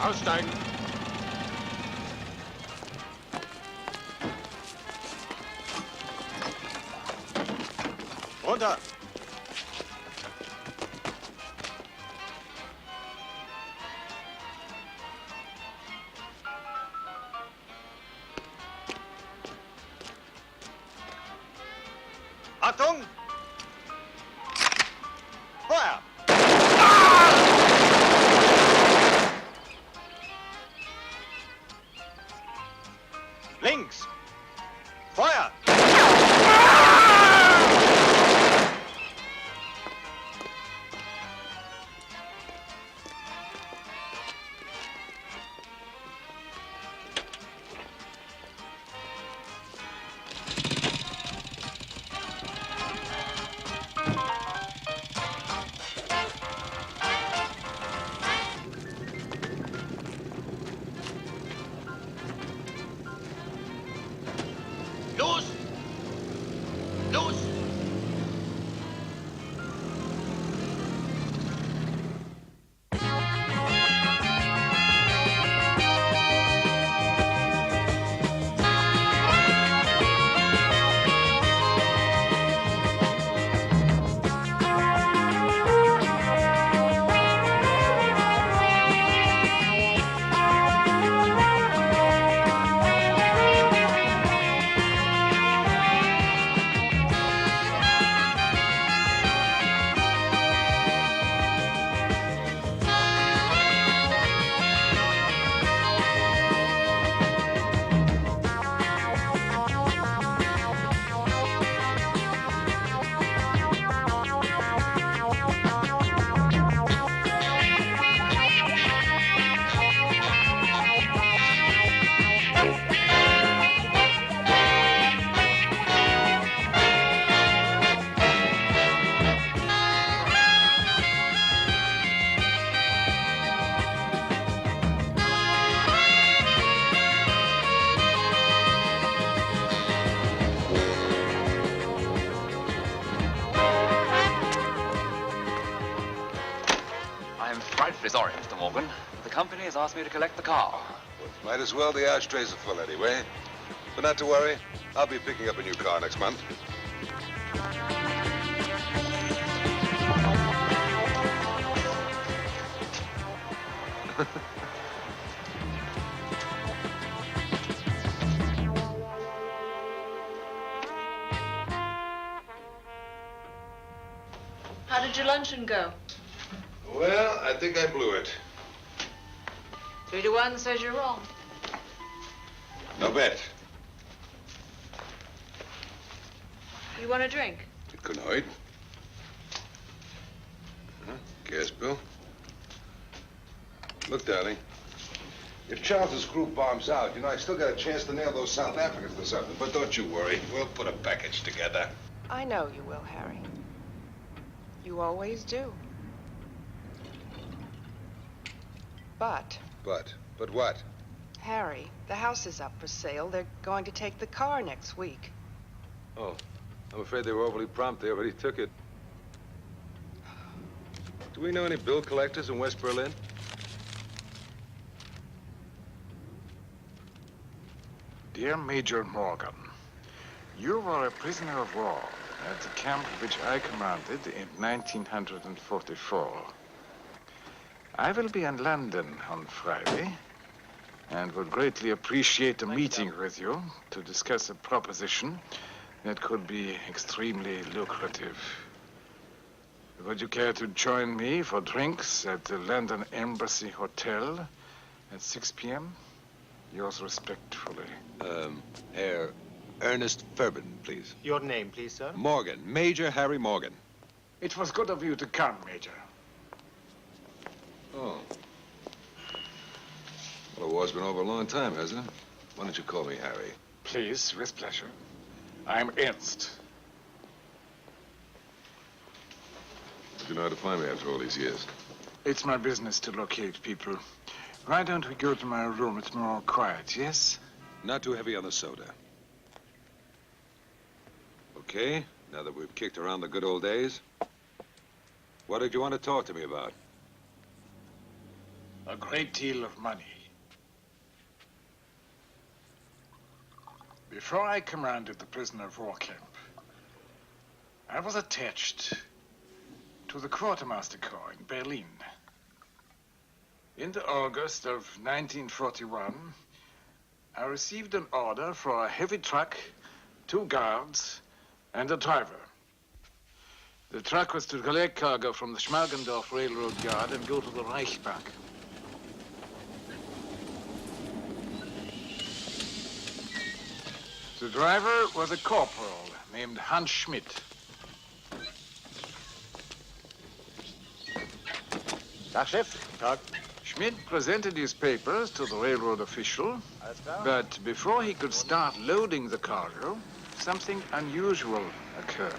Aussteigen. Runter. Achtung! Feuer! Links! Feuer! Los! Los! I'm frightfully sorry, Mr. Morgan. The company has asked me to collect the car. Might as well. The ashtrays are full anyway. But not to worry. I'll be picking up a new car next month. How did your luncheon go? Well, I think I blew it. 3-1 says you're wrong. No bet. You want a drink? Good night. Gas bill. Look, darling. If Charles's group bombs out, I still got a chance to nail those South Africans to something. But don't you worry. We'll put a package together. I know you will, Harry. You always do. But, But what? Harry, the house is up for sale. They're going to take the car next week. Oh, I'm afraid they were overly prompt. They already took it. Do we know any bill collectors in West Berlin? Dear Major Morgan, you were a prisoner of war at the camp which I commanded in 1944. I will be in London on Friday and would greatly appreciate a meeting with you to discuss a proposition that could be extremely lucrative. Would you care to join me for drinks at the London Embassy Hotel at 6 p.m.? Yours respectfully. Herr Ernest Ferbin, please. Your name, please, sir? Morgan, Major Harry Morgan. It was good of you to come, Major. Oh. Well, the war's been over a long time, hasn't it? Why don't you call me Harry? Please, with pleasure. I'm Ernst. You know how to find me after all these years. It's my business to locate people. Why don't we go to my room? It's more quiet, yes? Not too heavy on the soda. Okay, now that we've kicked around the good old days, what did you want to talk to me about? a great deal of money. Before I commanded the prisoner of war camp, I was attached to the quartermaster corps in Berlin. In the August of 1941, I received an order for a heavy truck, 2 guards, and a driver. The truck was to collect cargo from the Schmargendorf Railroad Yard and go to the Reichsbank. The driver was a corporal named Hans Schmidt. Tag, Chef. Tag. Schmidt presented his papers to the railroad official, but before he could start loading the cargo, something unusual occurred.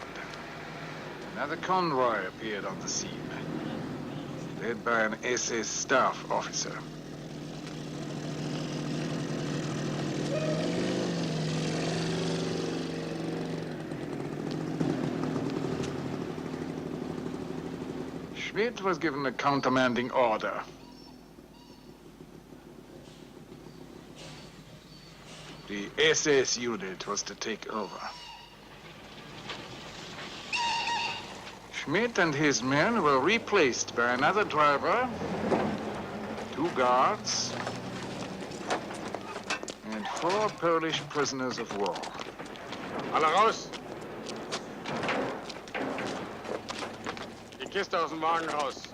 Another convoy appeared on the scene, led by an SS staff officer. Schmidt was given a countermanding order. The SS unit was to take over. Schmidt and his men were replaced by another driver, 2 guards, and 4 Polish prisoners of war. Alle raus! Die Kiste aus dem Wagen raus.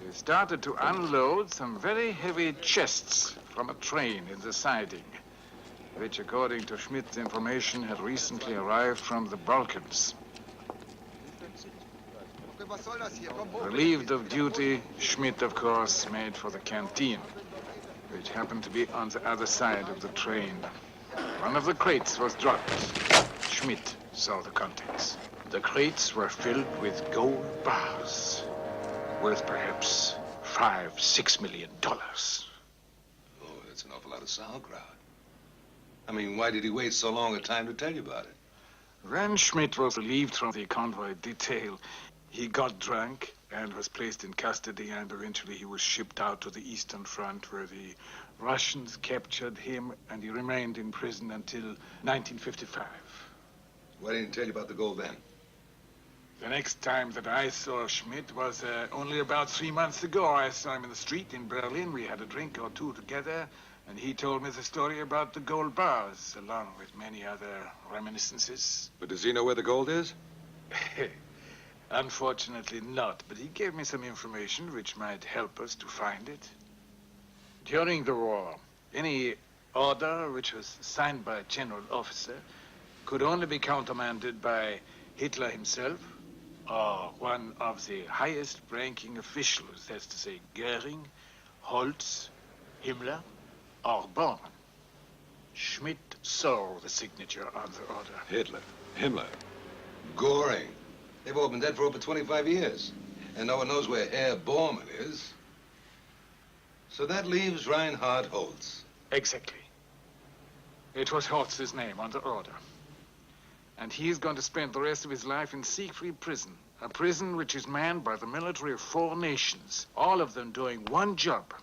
They started to unload some very heavy chests from a train in the siding, which, according to Schmidt's information, had recently arrived from the Balkans. Relieved of duty, Schmidt, of course, made for the canteen, which happened to be on the other side of the train. One of the crates was dropped. Schmidt saw the contents. The crates were filled with gold bars, worth perhaps $5-6 million. Oh, that's an awful lot of sauerkraut. I mean, why did he wait so long a time to tell you about it? When Schmidt was relieved from the convoy detail, he got drunk and was placed in custody, and eventually he was shipped out to the Eastern Front, where the Russians captured him, and he remained in prison until 1955. Why didn't he tell you about the gold then? The next time that I saw Schmidt was only about 3 months ago. I saw him in the street in Berlin. We had a drink or two together, and he told me the story about the gold bars, along with many other reminiscences. But does he know where the gold is? Unfortunately not, but he gave me some information which might help us to find it. During the war, any order which was signed by a general officer could only be countermanded by Hitler himself or one of the highest ranking officials, that's to say Goering, Holtz, Himmler, or Bormann. Schmidt saw the signature on the order. Hitler. Himmler. Goring. They've all been dead for over 25 years. And no one knows where Herr Bormann is. So that leaves Reinhard Holtz. Exactly. It was Holtz's name on the order. And he's going to spend the rest of his life in Siegfried prison, a prison which is manned by the military of 4 nations, all of them doing one job,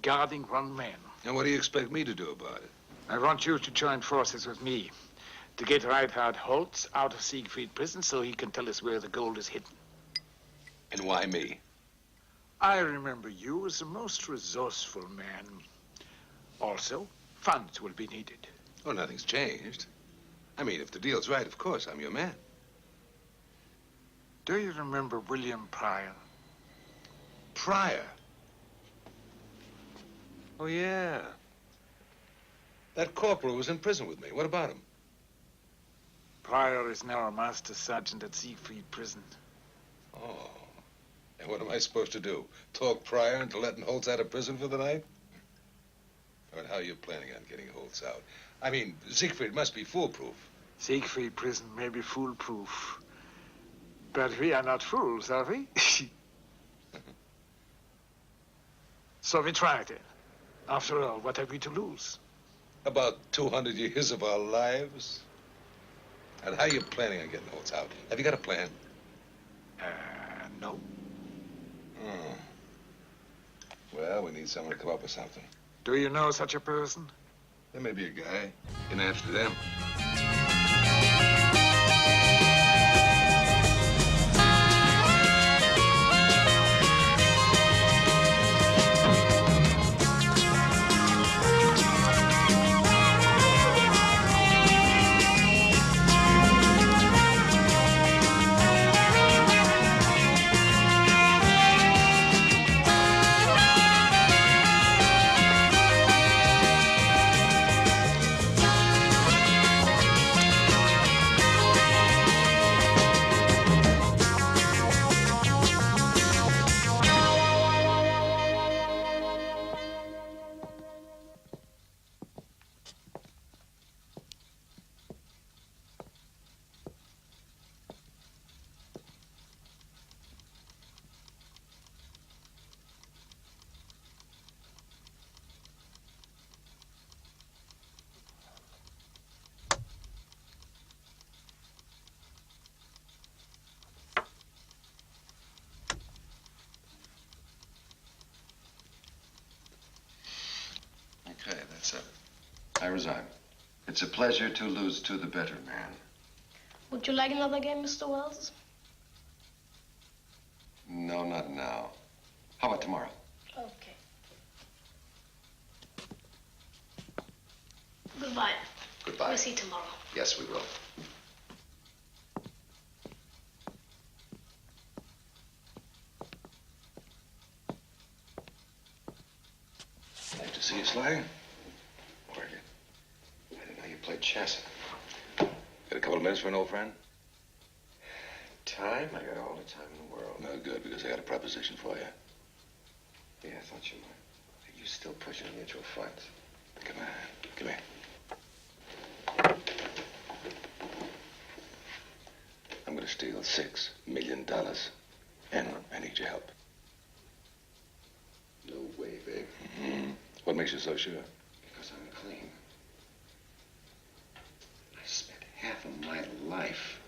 guarding one man. And what do you expect me to do about it? I want you to join forces with me to get Reinhard Holtz out of Siegfried prison so he can tell us where the gold is hidden. And why me? I remember you as a most resourceful man. Also, funds will be needed. Oh, nothing's changed. I mean, if the deal's right, of course, I'm your man. Do you remember William Pryor? Pryor? Oh, yeah. That corporal was in prison with me. What about him? Pryor is now a master sergeant at Siegfried prison. Oh. And what am I supposed to do? Talk Pryor into letting Holtz out of prison for the night? Or how are you planning on getting Holtz out? I mean, Siegfried must be foolproof. Siegfried prison may be foolproof. But we are not fools, are we? So we tried it. After all, what have we to lose? About 200 years of our lives. And how are you planning on getting Holtz out? Have you got a plan? No. Oh. Now we need someone to come up with something. Do you know such a person? There may be a guy in Amsterdam. Okay, that's it. I resign. It's a pleasure to lose to the better man. Would you like another game, Mr. Wells? No, not now. How about tomorrow? Okay. Goodbye. Goodbye. We'll see you tomorrow. Yes, we will. Nice to see you, Sly. Where are you? I didn't know you played chess. Got a couple of minutes for an old friend? Time? I got all the time in the world. No good, because I got a proposition for you. Yeah, I thought you might. Are you still pushing mutual funds? Come on, come here. I'm gonna steal $6 million. And I need your help. No way, babe. Mm-hmm. What makes you so sure? Because I'm clean. I spent half of my life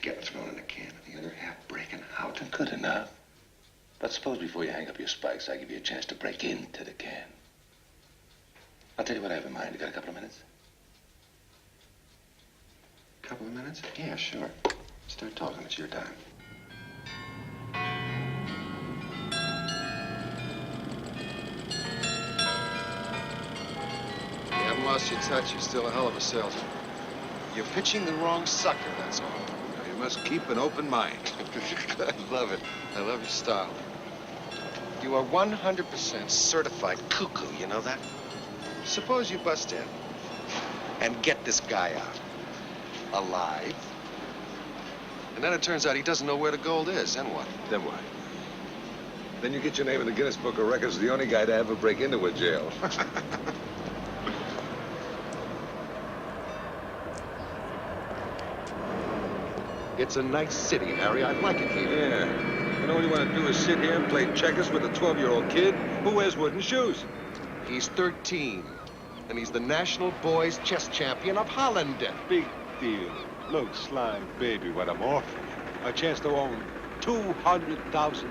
getting thrown in a can and the other half breaking out. Good enough. But suppose before you hang up your spikes, I give you a chance to break into the can. I'll tell you what I have in mind. You got a couple of minutes? Couple of minutes? Yeah, sure. Start talking. It's your time. You haven't lost your touch. You're still a hell of a salesman. You're pitching the wrong sucker, that's all. You must keep an open mind. I love it. I love your style. You are 100% certified cuckoo, you know that? Suppose you bust in and get this guy out alive. And then it turns out he doesn't know where the gold is. Then what? Then what? Then you get your name in the Guinness Book of Records, the only guy to ever break into a jail. It's a nice city, Harry. I like it here. Yeah. And all you want to do is sit here and play checkers with a 12-year-old kid who wears wooden shoes. He's 13, and he's the national boys chess champion of Holland. Big deal. Look, Sly, baby, what I'm offering you. A chance to own $200,000.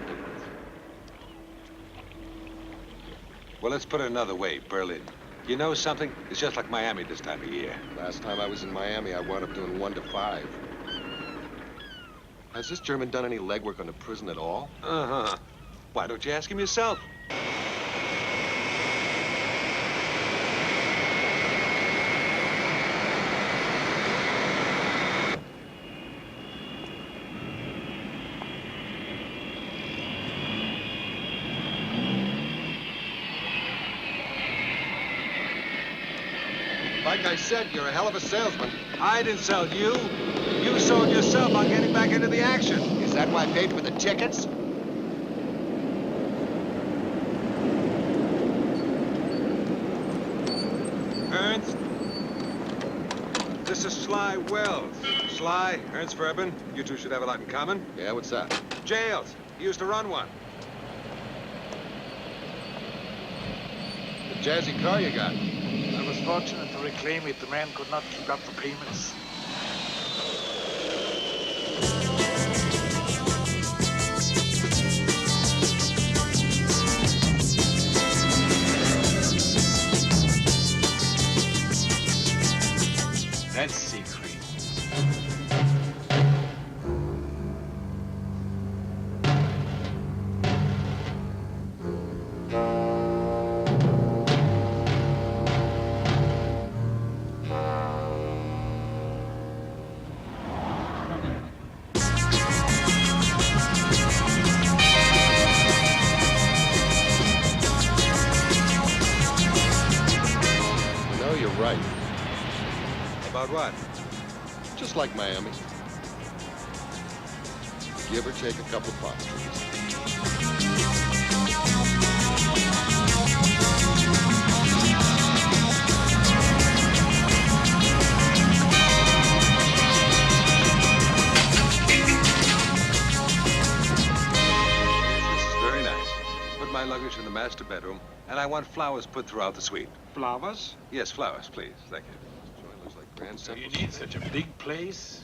Well, let's put it another way, Berlin. You know something? It's just like Miami this time of year. Last time I was in Miami, I wound up doing 1 to 5. Has this German done any legwork on the prison at all? Uh-huh. Why don't you ask him yourself? Like I said, you're a hell of a salesman. I didn't sell you. You sold yourself on getting back into the action. Is that why I paid for the tickets? Ernst? This is Sly Wells. Sly, Ernst Verben, you two should have a lot in common. Yeah, what's that? Jails. He used to run one. The jazzy car you got. I was fortunate to reclaim it. The man could not keep up the payments. That's Siegfried. What? Just like Miami. Give or take a couple palm trees. This is very nice. Put my luggage in the master bedroom, and I want flowers put throughout the suite. Flowers? Yes, flowers, please. Thank you. So you need such a big place?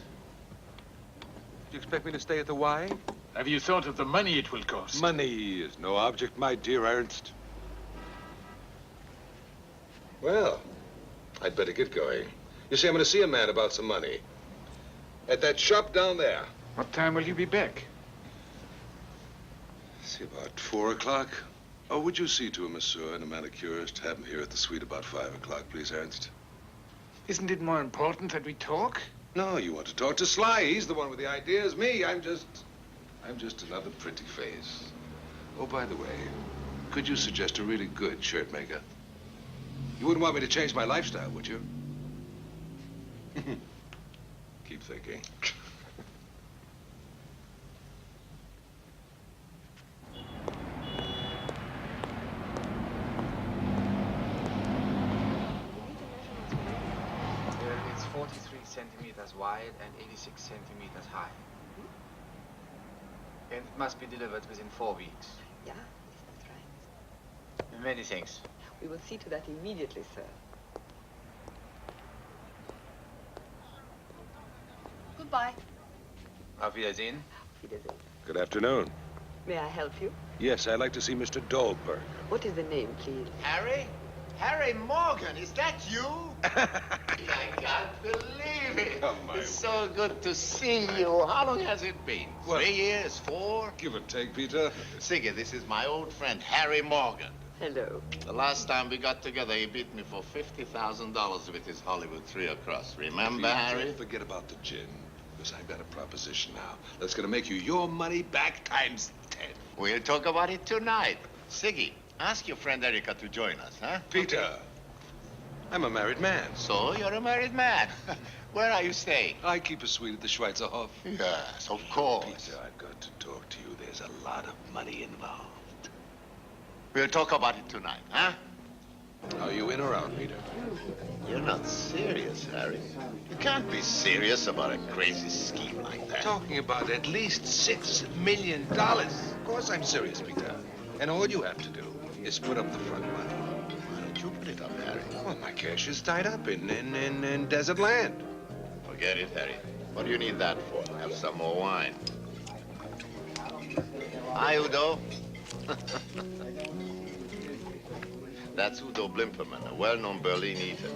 Do you expect me to stay at the Y? Have you thought of the money it will cost? Money is no object, my dear Ernst. Well, I'd better get going. You see, I'm going to see a man about some money. At that shop down there. What time will you be back? See, about 4 o'clock. Oh, would you see to a masseur and a manicurist? Have them here at the suite about 5 o'clock, please, Ernst. Isn't it more important that we talk? No, you want to talk to Sly. He's the one with the ideas. Me, I'm just another pretty face. Oh, by the way, could you suggest a really good shirt maker? You wouldn't want me to change my lifestyle, would you? Keep thinking. It's 43 centimeters wide and 86 centimeters high. And it must be delivered within 4 weeks. Yeah, that's right. Many thanks. We will see to that immediately, sir. Goodbye. Auf Wiedersehen. Wiedersehen. Good afternoon. May I help you? Yes, I'd like to see Mr. Dahlberg. What is the name, please? Harry? Harry Morgan, is that you? I can't believe it. Oh, my It's so good to see you. How long has it been? Well, 3 years? 4? Give or take, Peter. Siggy, this is my old friend, Harry Morgan. Hello. The last time we got together, he beat me for $50,000 with his Hollywood 3 across. Remember, Peter, Harry? forget about the gin, because I've got a proposition now that's going to make you your money back times 10. We'll talk about it tonight. Siggy, ask your friend Erica to join us, huh? Peter, I'm a married man. So you're a married man. Where are you staying? I keep a suite at the Schweizerhof. Yes, of course. Peter, I've got to talk to you. There's a lot of money involved. We'll talk about it tonight, huh? Are you in or out, Peter? You're not serious, Harry. You can't be serious about a crazy scheme like that. Talking about at least $6 million. Of course I'm serious, Peter. And all you have to do is put up the front money. Why don't you put it up, Harry? Well, my cash is tied up in desert land. Forget it, Harry. What do you need that for? Have some more wine. Hi, Udo. That's Udo Blimperman, a well-known Berlin eater.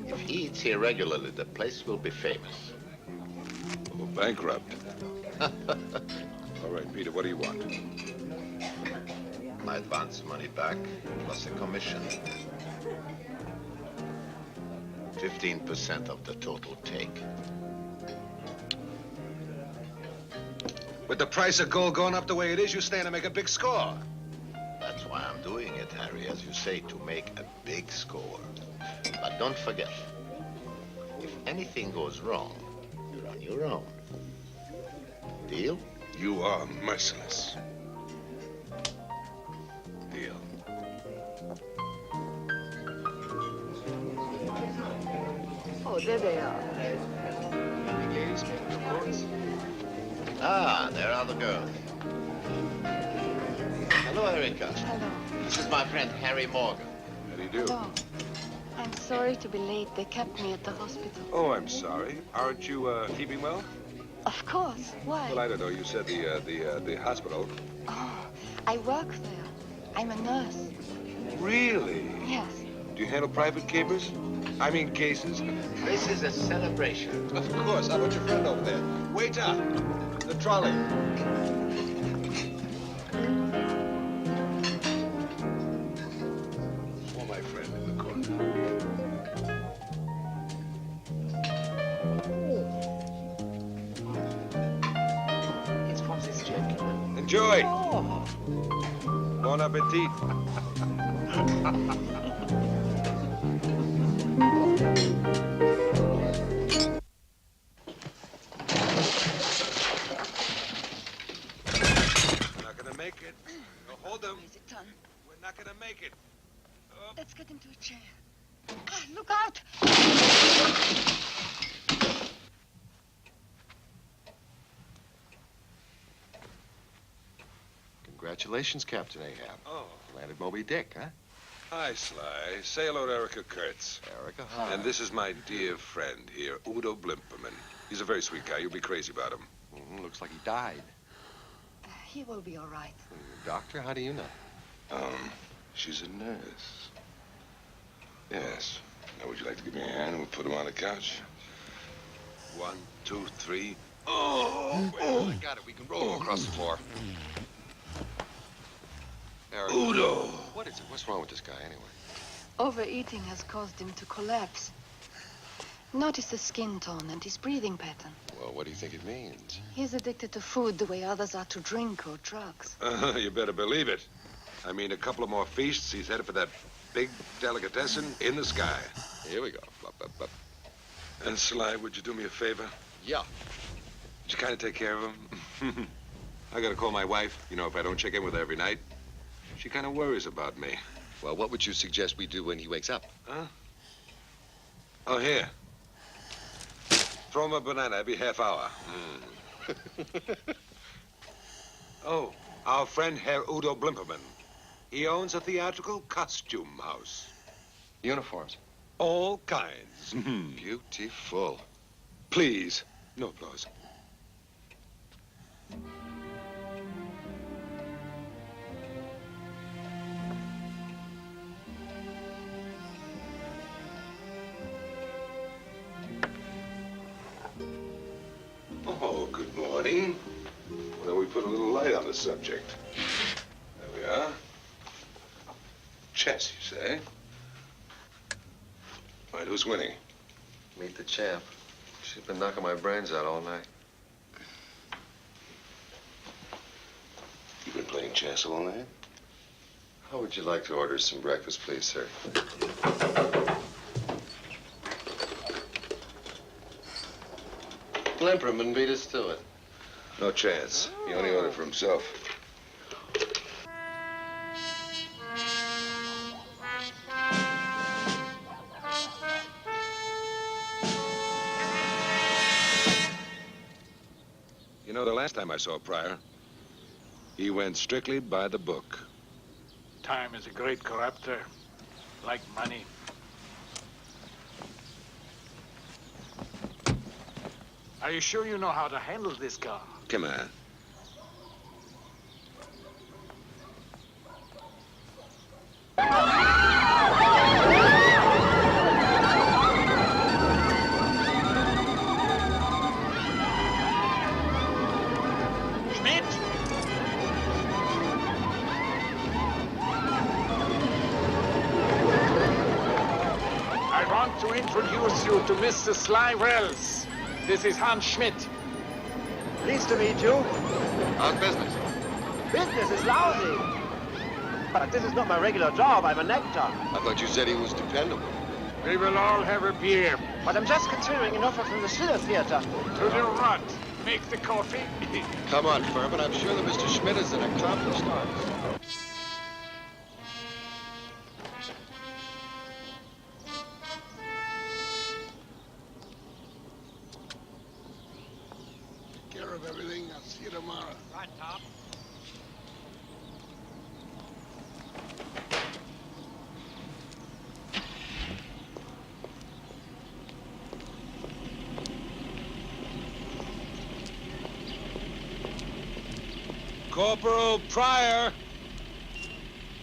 If he eats here regularly, the place will be famous. Oh, bankrupt. All right, Peter, what do you want? My advance money back, plus a commission. 15% of the total take. With the price of gold going up the way it is, you stand to make a big score. That's why I'm doing it, Harry, as you say, to make a big score. But don't forget, if anything goes wrong, you're on your own. Deal? You are merciless. Deal. Oh, there they are. Ladies, making the coats. Ah, there are the girls. Hello, Erica. Hello. This is my friend, Harry Morgan. How do you do? Hello. I'm sorry to be late. They kept me at the hospital. Oh, I'm sorry. Aren't you keeping well? Of course. Why? Well, I don't know. You said the hospital. Oh, I work there. I'm a nurse. Really? Yes. Do you handle private capers? I mean cases? This is a celebration. Of course. How about your friend over there? Waiter! The trolley. For my friend in the corner. It's from this gentleman. Enjoy! Oh. Bon appetit. Make it. No, hold him. Is it done? We're not gonna make it. Let's get him to a chair. Look out! Congratulations, Captain Ahab. Oh. Landed Moby Dick, huh? Hi, Sly. Say hello to Erica Kurtz. Erica, hi. And this is my dear friend here, Udo Blimperman. He's a very sweet guy. You'll be crazy about him. Looks like he died. He will be all right. Doctor, how do you know? She's a nurse. Yes. Now, would you like to give me a hand and we'll put him on the couch? 1, 2, 3. Oh! Well, I got it. We can roll him across the floor. Eric, Udo! What is it? What's wrong with this guy, anyway? Overeating has caused him to collapse. Notice the skin tone and his breathing pattern. Well, what do you think it means? He's addicted to food the way others are to drink or drugs. You better believe it. I mean, a couple of more feasts, he's headed for that big delicatessen in the sky. Here we go. Up, up, up. And Sly, would you do me a favor? Yeah. Would you kind of take care of him? I gotta call my wife. You know, if I don't check in with her every night, she kind of worries about me. Well, what would you suggest we do when he wakes up? Huh? Oh, here. Throw him a banana every half hour. Oh, our friend Herr Udo Blimperman. He owns a theatrical costume house. Uniforms? All kinds. Beautiful. Please, no applause. Oh, good morning. Why don't we put a little light on the subject? There we are. Chess, you say? All right, who's winning? Meet the champ. She's been knocking my brains out all night. You've been playing chess all night? How would you like to order some breakfast, please, sir? Blimperman beat us to it. No chance. He only ordered for himself. You know, the last time I saw Pryor, he went strictly by the book. Time is a great corrupter, like money. Are you sure you know how to handle this car? Come on. Schmidt! I want to introduce you to Mr. Sly Wells. This is Hans Schmidt. Pleased to meet you. How's business? Business is lousy. But this is not my regular job. I'm a nectar. I thought you said he was dependable. We will all have a beer. But I'm just considering an offer from the Schiller Theater. To the rut. Make the coffee. Come on, Furman. I'm sure that Mr. Schmidt is an accomplished artist. Take care of everything. I'll see you tomorrow. Right, Tom. Corporal Pryor.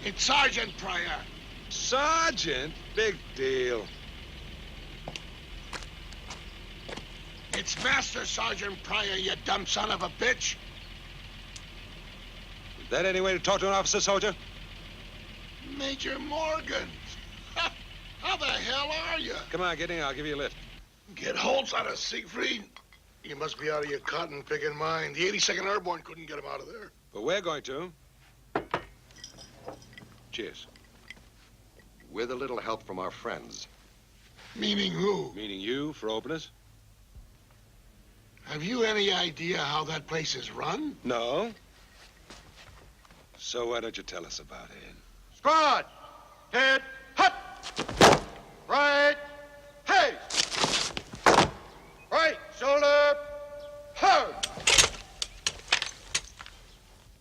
It's Sergeant Pryor. Sergeant? Big deal. It's Master Sergeant Pryor, you dumb son of a bitch. Is that any way to talk to an officer, soldier? Major Morgan. How the hell are you? Come on, get in. I'll give you a lift. Get Holtz out of Siegfried? You must be out of your cotton picking mind. The 82nd Airborne couldn't get him out of there. But we're going to. Cheers. With a little help from our friends. Meaning who? Meaning you, for openers. Have you any idea how that place is run? No. So why don't you tell us about it? Squad! Head, hut! Right, hey! Right, shoulder, hard!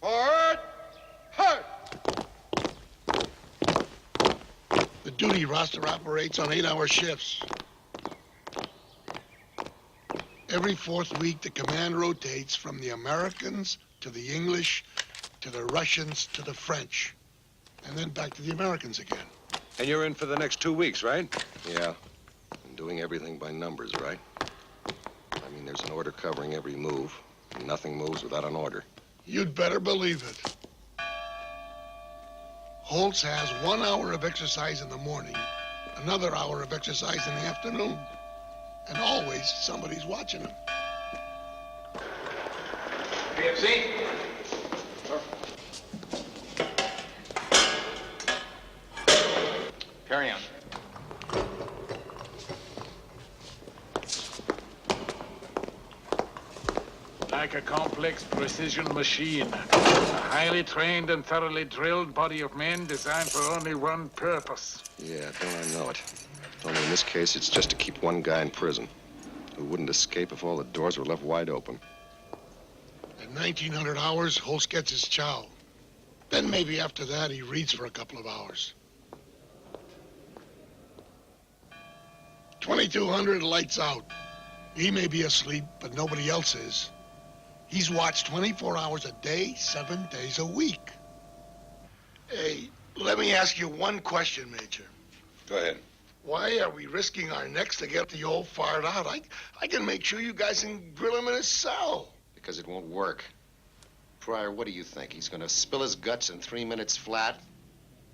Forward, hard! The duty roster operates on 8-hour shifts. Every fourth week, the command rotates from the Americans to the English to the Russians to the French, and then back to the Americans again. And you're in for the next 2 weeks, right? Yeah. And doing everything by numbers, right? I mean, there's an order covering every move, and nothing moves without an order. You'd better believe it. Holtz has 1 hour of exercise in the morning, another hour of exercise in the afternoon. And always somebody's watching him. PFC? Carry on. Like a complex precision machine. A highly trained and thoroughly drilled body of men designed for only one purpose. Yeah, don't I know it. Only in this case, it's just to keep one guy in prison who wouldn't escape if all the doors were left wide open. At 1900 hours, Holtz gets his chow. Then maybe after that, he reads for a couple of hours. 2200, lights out. He may be asleep, but nobody else is. He's watched 24 hours a day, 7 days a week. Hey, let me ask you one question, Major. Go ahead. Why are we risking our necks to get the old fart out? I can make sure you guys can grill him in his cell. Because it won't work. Pryor, what do you think? He's gonna spill his guts in 3 minutes flat?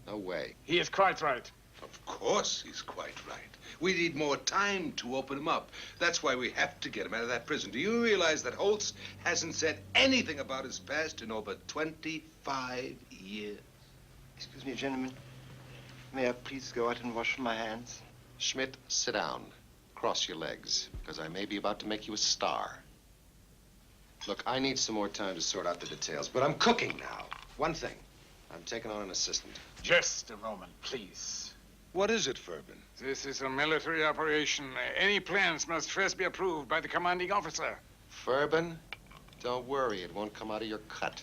No way. He is quite right. Of course he's quite right. We need more time to open him up. That's why we have to get him out of that prison. Do you realize that Holtz hasn't said anything about his past in over 25 years? Excuse me, gentlemen. May I please go out and wash my hands? Schmidt, sit down. Cross your legs, because I may be about to make you a star. Look, I need some more time to sort out the details, but I'm cooking now. One thing, I'm taking on an assistant. Just a moment, please. What is it, Furbin? This is a military operation. Any plans must first be approved by the commanding officer. Furbin, don't worry, it won't come out of your cut.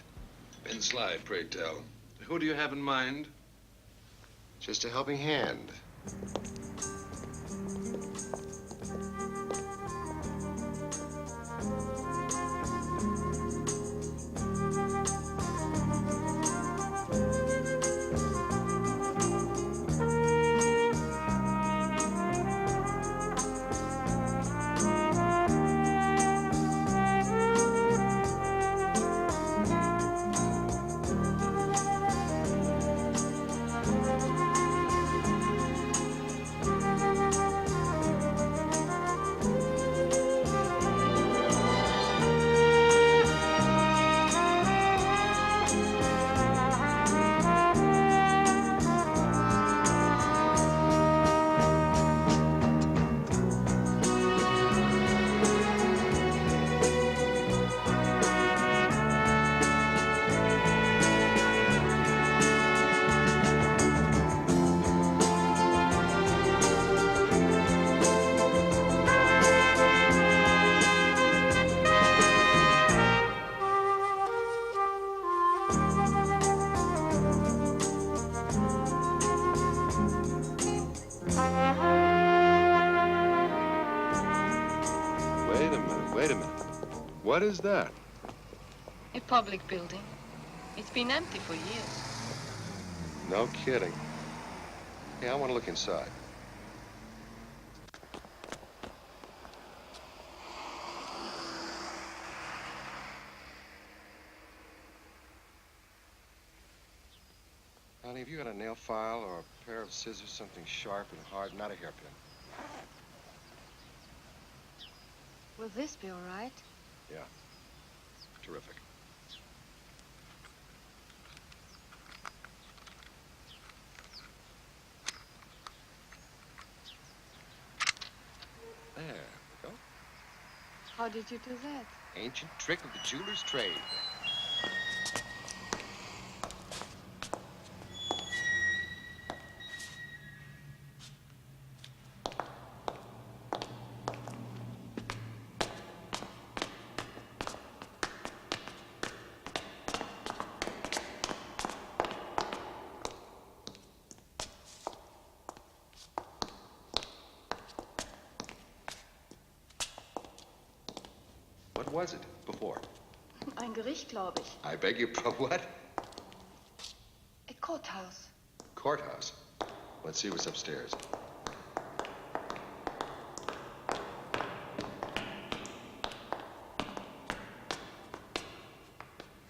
Ben Slide, pray tell. Who do you have in mind? Just a helping hand. Wait a minute. What is that? A public building. It's been empty for years. No kidding. Yeah, I want to look inside. Honey, have you got a nail file or a pair of scissors, something sharp and hard, not a hairpin? Will this be all right? Yeah. Terrific. There we go. How did you do that? Ancient trick of the jeweler's trade. What was it before? Ein Gericht, glaube ich. I beg your what? A courthouse. Courthouse? Let's see what's upstairs.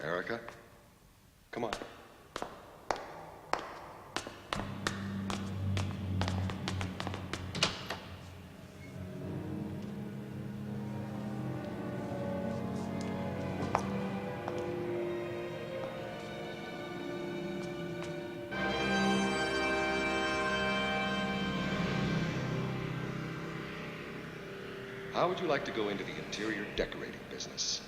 Erica? Come on. How would you like to go into the interior decorating business?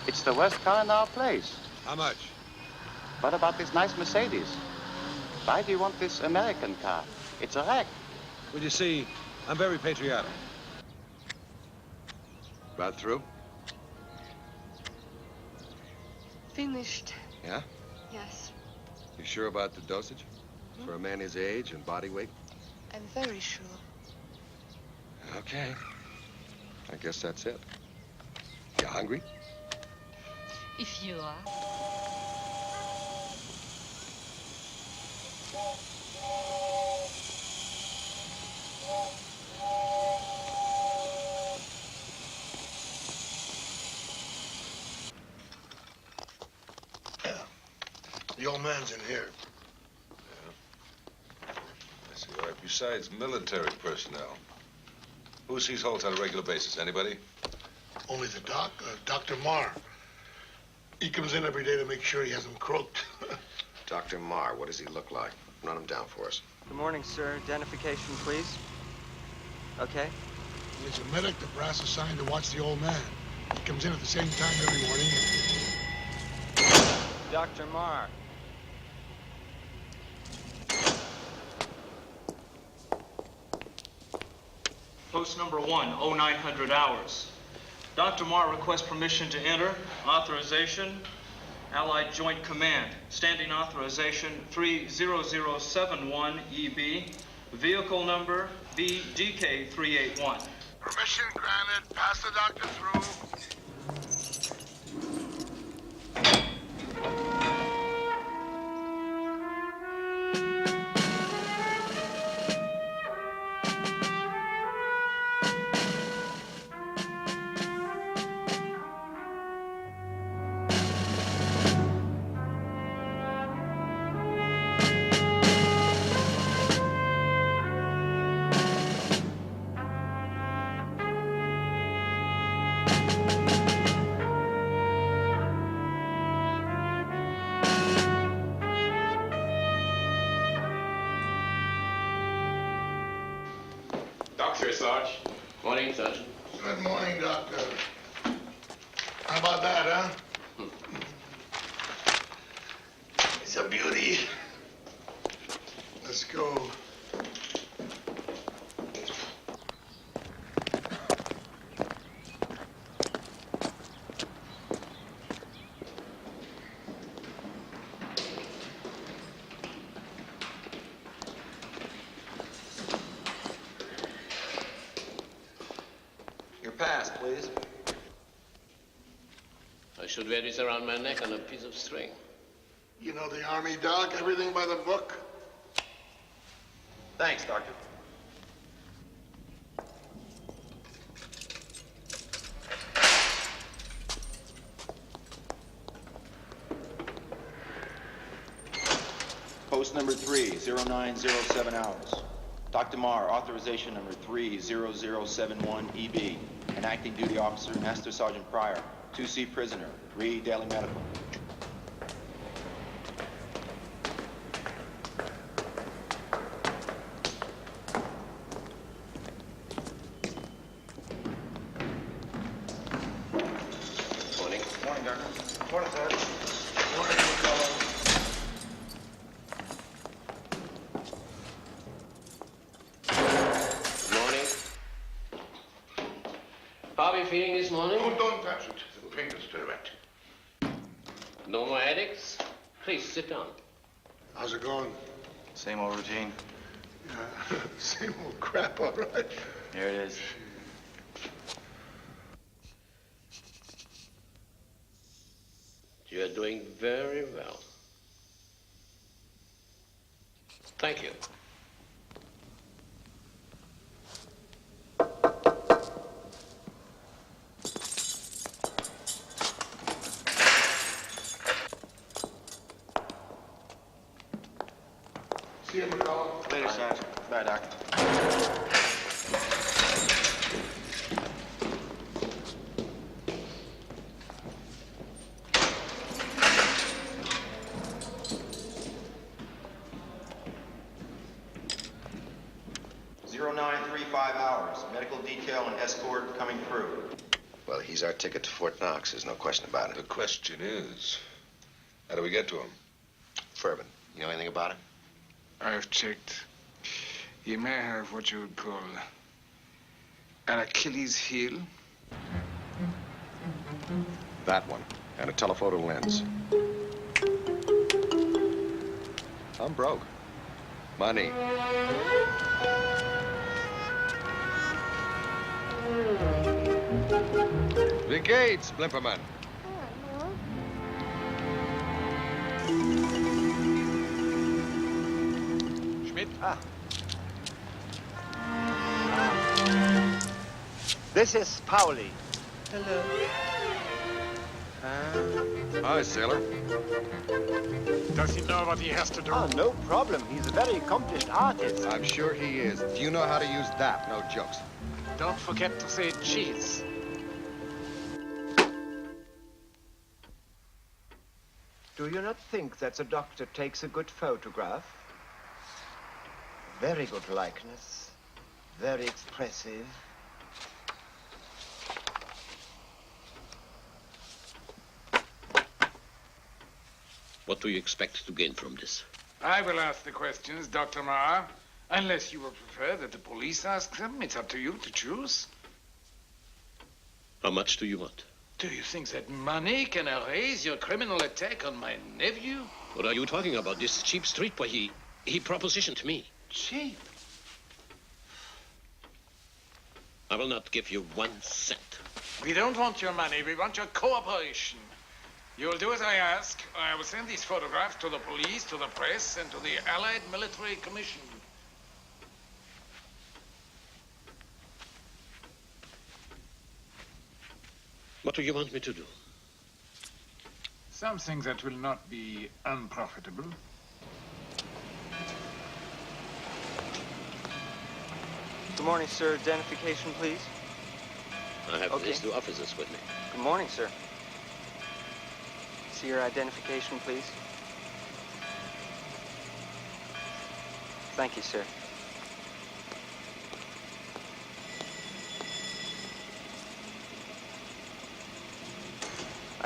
It's the worst car in our place. How much? What about this nice Mercedes? Why do you want this American car? It's a wreck. Well, you see, I'm very patriotic. About through? Finished. Yeah? Yes. You sure about the dosage? For a man his age and body weight? I'm very sure. Okay. I guess that's it. You hungry? If you are. The old man's in here. I see. All right. Besides military personnel, who sees Holtz on a regular basis? Anybody? Only the doc, Dr. Marr. He comes in every day to make sure he hasn't croaked. Dr. Marr, what does he look like? Run him down for us. Good morning, sir. Identification, please. Okay. There's a medic the brass assigned to watch the old man. He comes in at the same time every morning. Dr. Marr. Post number 1, 0900 hours. Dr. Marr requests permission to enter. Authorization, Allied Joint Command. Standing authorization 30071 EB. Vehicle number BDK381. Permission granted. Pass the doctor through. Doctor, Sarge. Morning, Sergeant. Good morning, Doctor. How about that, huh? It's a beauty. Let's go. Your pass, please. I should wear this around my neck on a piece of string. You know the Army, Doc? Everything by the book? Thanks, Doctor. Post number 3, 0907 hours. Dr. Marr, authorization number 30071 EB. An acting duty officer, Master Sergeant Pryor. 2C prisoner, Reed Daily Medical. Morning. Morning, Doctor. Morning, sir. Morning, McCullough. Morning. How are you feeling this morning? Oh, don't touch it. The pain is still wet. No more headaches? Please sit down. How's it going? Same old routine. Yeah, same old crap, all right. Here it is. You are doing very well. Thank you. See you, McCullough. Later, Sergeant. Bye, Doctor. Hours. Medical detail and escort coming through. Well, he's our ticket to Fort Knox. There's no question about it. The question is, how do we get to him? Furman, you know anything about him? I've checked. He may have what you would call an Achilles heel. That one. And a telephoto lens. I'm broke. Money. Wie geht's, Blimperman? Schmidt? This is Pauli. Hello. Hi, sailor. Does he know what he has to do? Oh, no problem. He's a very accomplished artist. I'm sure he is. Do you know how to use that? No jokes. Don't forget to say cheese. Do you not think that the doctor takes a good photograph? Very good likeness. Very expressive. What do you expect to gain from this? I will ask the questions, Dr. Marr. Unless you would prefer that the police ask them, it's up to you to choose. How much do you want? Do you think that money can erase your criminal attack on my nephew? What are you talking about? This cheap street boy, he propositioned me. Cheap? I will not give you 1 cent. We don't want your money. We want your cooperation. You will do as I ask. I will send these photographs to the police, to the press, and to the Allied Military Commission. What do you want me to do? Something that will not be unprofitable. Good morning, sir. Identification, please. I have Okay. these 2 officers with me. Good morning, sir. See your identification, please. Thank you, sir.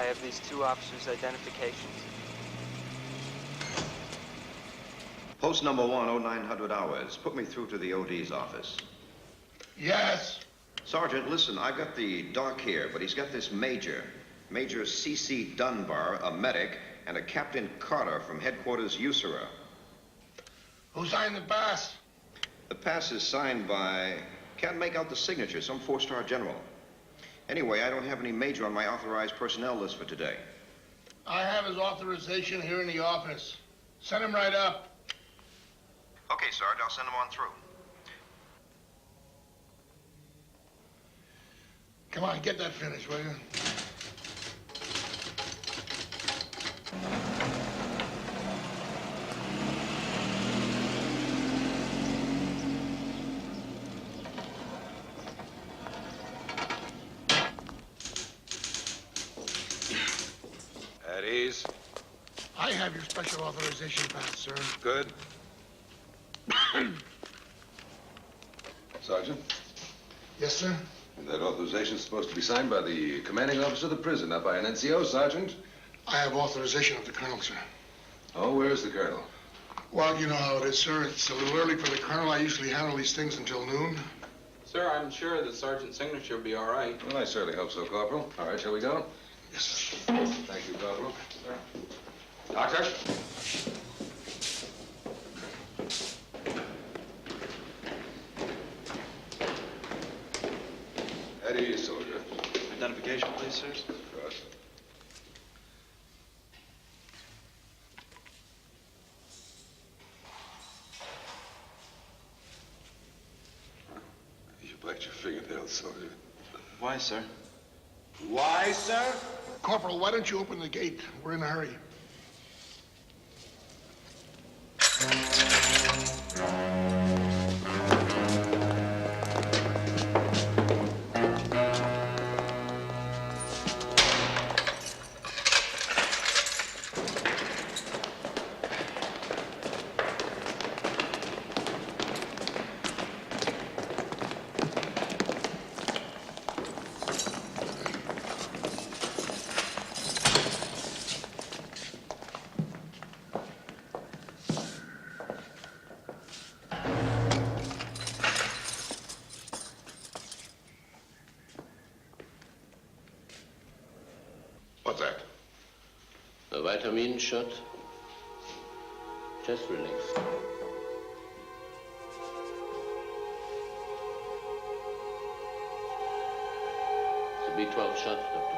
I have these two officers' identifications. Post number 1, 0900 hours. Put me through to the OD's office. Yes. Sergeant, listen, I've got the doc here, but he's got this major. Major C.C. Dunbar, a medic, and a Captain Carter from headquarters USARA. Who signed the pass? The pass is signed by... Can't make out the signature, some four-star general. Anyway, I don't have any major on my authorized personnel list for today. I have his authorization here in the office. Send him right up. Okay, Sarge, I'll send him on through. Come on, get that finished, will you? At ease. I have your special authorization pass, sir. Good. Sergeant? Yes, sir? That authorization is supposed to be signed by the commanding officer of the prison, not by an NCO, Sergeant. I have authorization of the colonel, sir. Oh, where's the colonel? Well, you know how it is, sir. It's a little early for the colonel. I usually handle these things until noon. Sir, I'm sure the sergeant's signature will be all right. Well, I certainly hope so, Corporal. All right, shall we go? Yes, sir. Thank you, Corporal. Doctor? At ease, soldier. Identification, please, sirs. Good. You bite your fingernails, soldier. Why, sir? Why, sir? Corporal, why don't you open the gate? We're in a hurry. What's that? A vitamin shot. Chest release. It's a B12 shot, Doctor.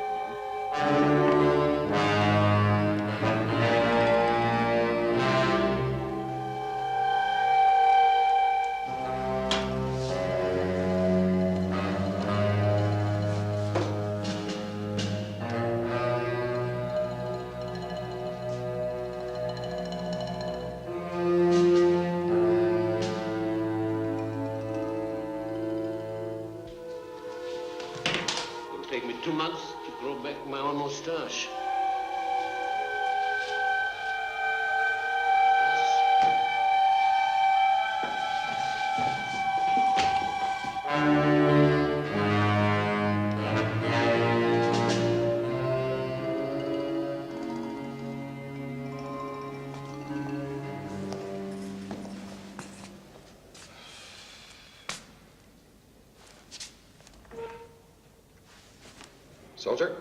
It'll take me 2 months to grow back my own mustache. Soldier,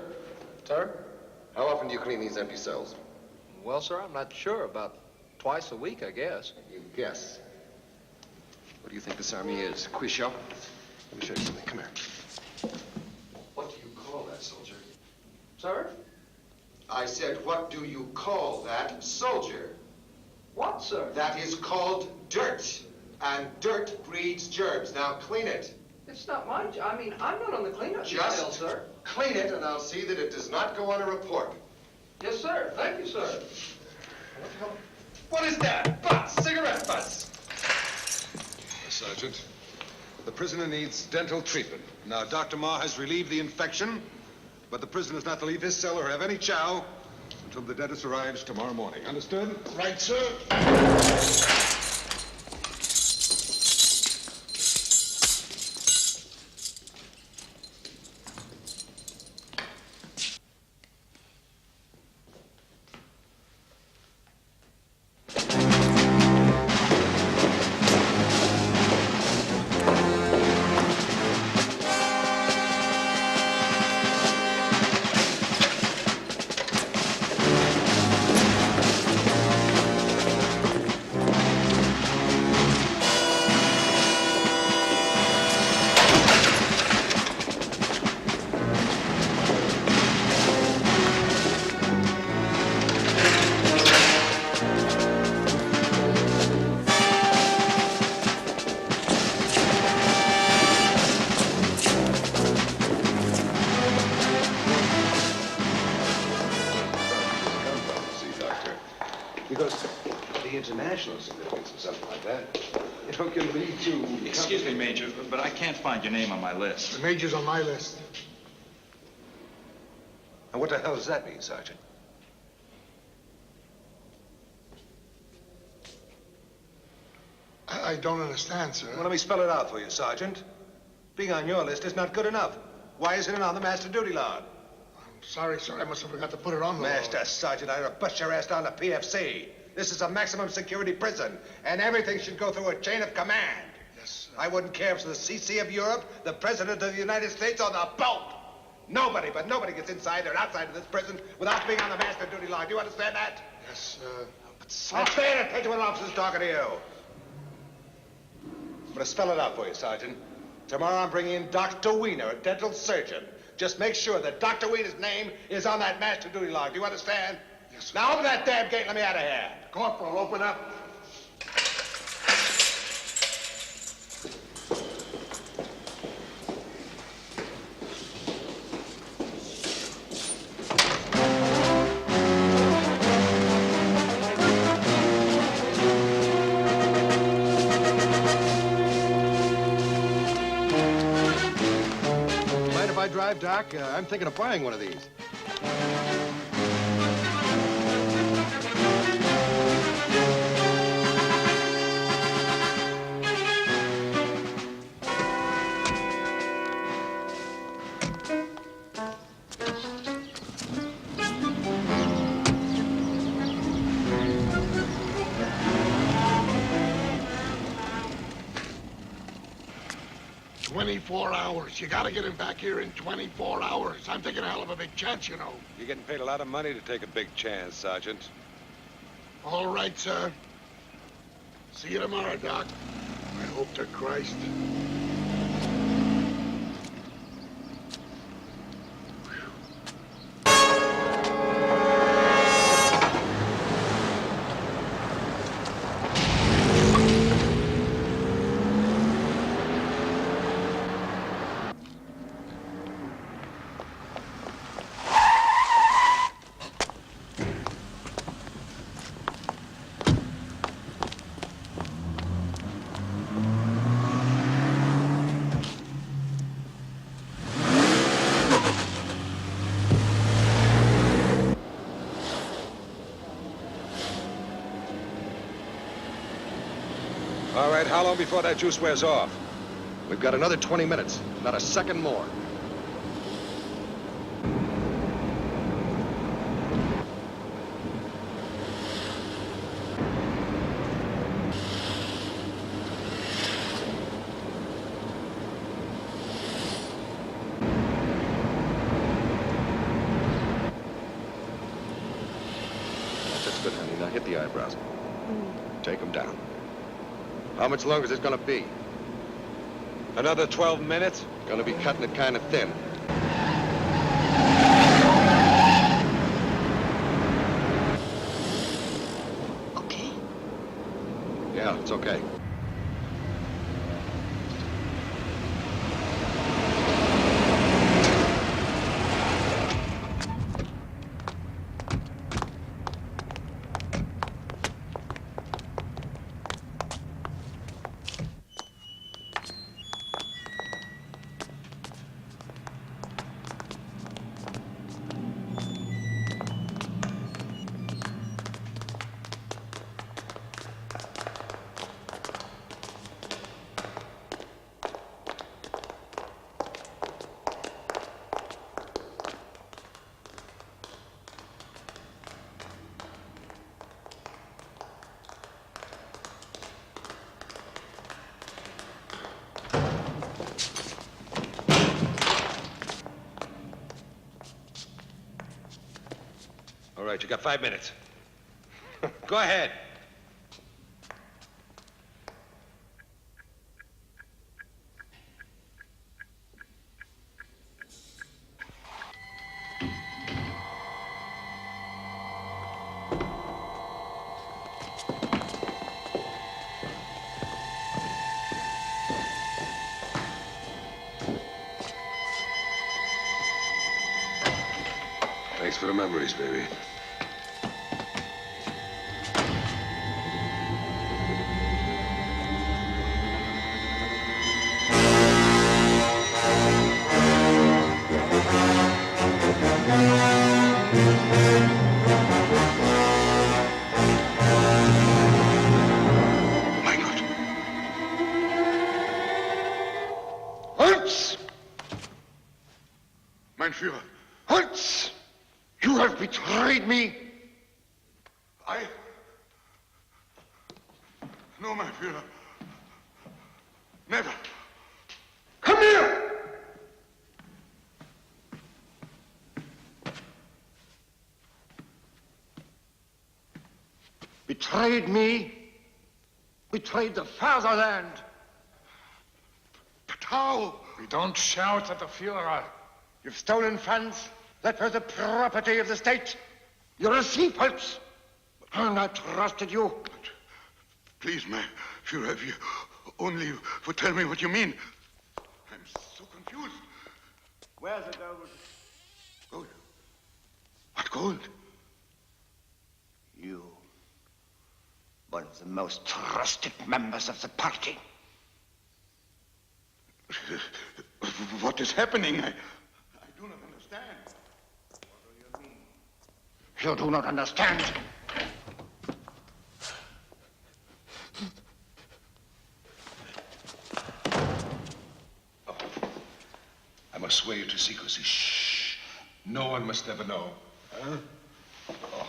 Sir? how often do you clean these empty cells? Well, sir, I'm not sure. About twice a week, I guess. You guess. What do you think this army is? Quiz show? Let me show you something. Come here. What do you call that, soldier? Sir? I said, what do you call that, soldier? What, sir? That is called dirt. And dirt breeds germs. Now clean it. It's not my job. I mean, I'm not on the cleanup detail, Just sir. clean it, and I'll see that it does not go on a report. Yes, sir. Thank you, sir. What is that? Butts! Cigarette butts! Sergeant, the prisoner needs dental treatment. Now, Dr. Ma has relieved the infection, but the prisoner is not to leave his cell or have any chow until the dentist arrives tomorrow morning. Understood? Right, sir. to... Excuse me, Major, but I can't find your name on my list. The Major's on my list. And what the hell does that mean, Sergeant? I don't understand, sir. Well, let me spell it out for you, Sergeant. Being on your list is not good enough. Why isn't it on the master duty log? I'm sorry, sir. I must have forgot to put it on the Master log. Sergeant, I'd have bust your ass down to PFC. This is a maximum security prison, and everything should go through a chain of command. Yes, sir. I wouldn't care if it's the CC of Europe, the President of the United States, or the Pope. Nobody gets inside or outside of this prison without being on the master duty log. Do you understand that? Yes, sir. And pay attention when an officer's talking to you. I'm going to spell it out for you, Sergeant. Tomorrow I'm bringing in Dr. Wiener, a dental surgeon. Just make sure that Dr. Wiener's name is on that master duty log. Do you understand? Yes, sir. Now open that damn gate and let me out of here. Corporal, open up. Drive, Doc. I'm thinking of buying one of these. You gotta get him back here in 24 hours. I'm taking a hell of a big chance, you know. You're getting paid a lot of money to take a big chance, Sergeant. All right, sir. See you tomorrow, Doc. I hope to Christ. All right, how long before that juice wears off? We've got another 20 minutes, not a second more. That's good, honey. Now hit the eyebrows. Take them down. How much longer is this gonna be? Another 12 minutes? Gonna be cutting it kind of thin. Okay? Yeah, it's okay. All right, you got 5 minutes. Go ahead. Thanks for the memories, baby. Holz! Mein Führer. Holz! You have betrayed me. No, mein Führer. Never. Come here! Betrayed me. Betrayed the fatherland. But how? We don't shout at the Führer. You've stolen funds that were the property of the state. You're a thief, Holz. And I trusted you. But please, my Führer, if you only would tell me what you mean. I'm so confused. Where's the gold? Gold? What gold? You, one of the most trusted members of the party. What is happening? I do not understand. What do you mean? You do not understand. Oh, I must swear you to secrecy. Shh. No one must ever know. Huh? Oh.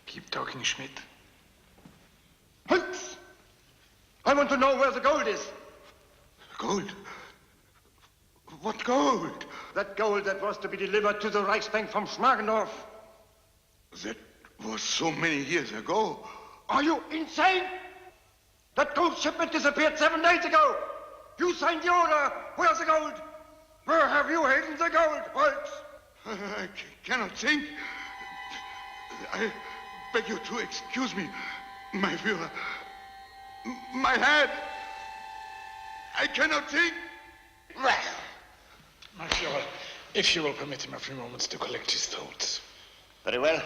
Keep talking, Schmidt. Holz! I want to know where the gold is. Gold? What gold? That gold that was to be delivered to the Reichsbank from Schmargendorf. That was so many years ago. Are you insane? That gold shipment disappeared 7 days ago. You signed the order. Where's the gold? Where have you hidden the gold, Holz? I cannot think. I beg you to excuse me, my Führer. My head. I cannot think. My Führer, if you will permit him a few moments to collect his thoughts. Very well.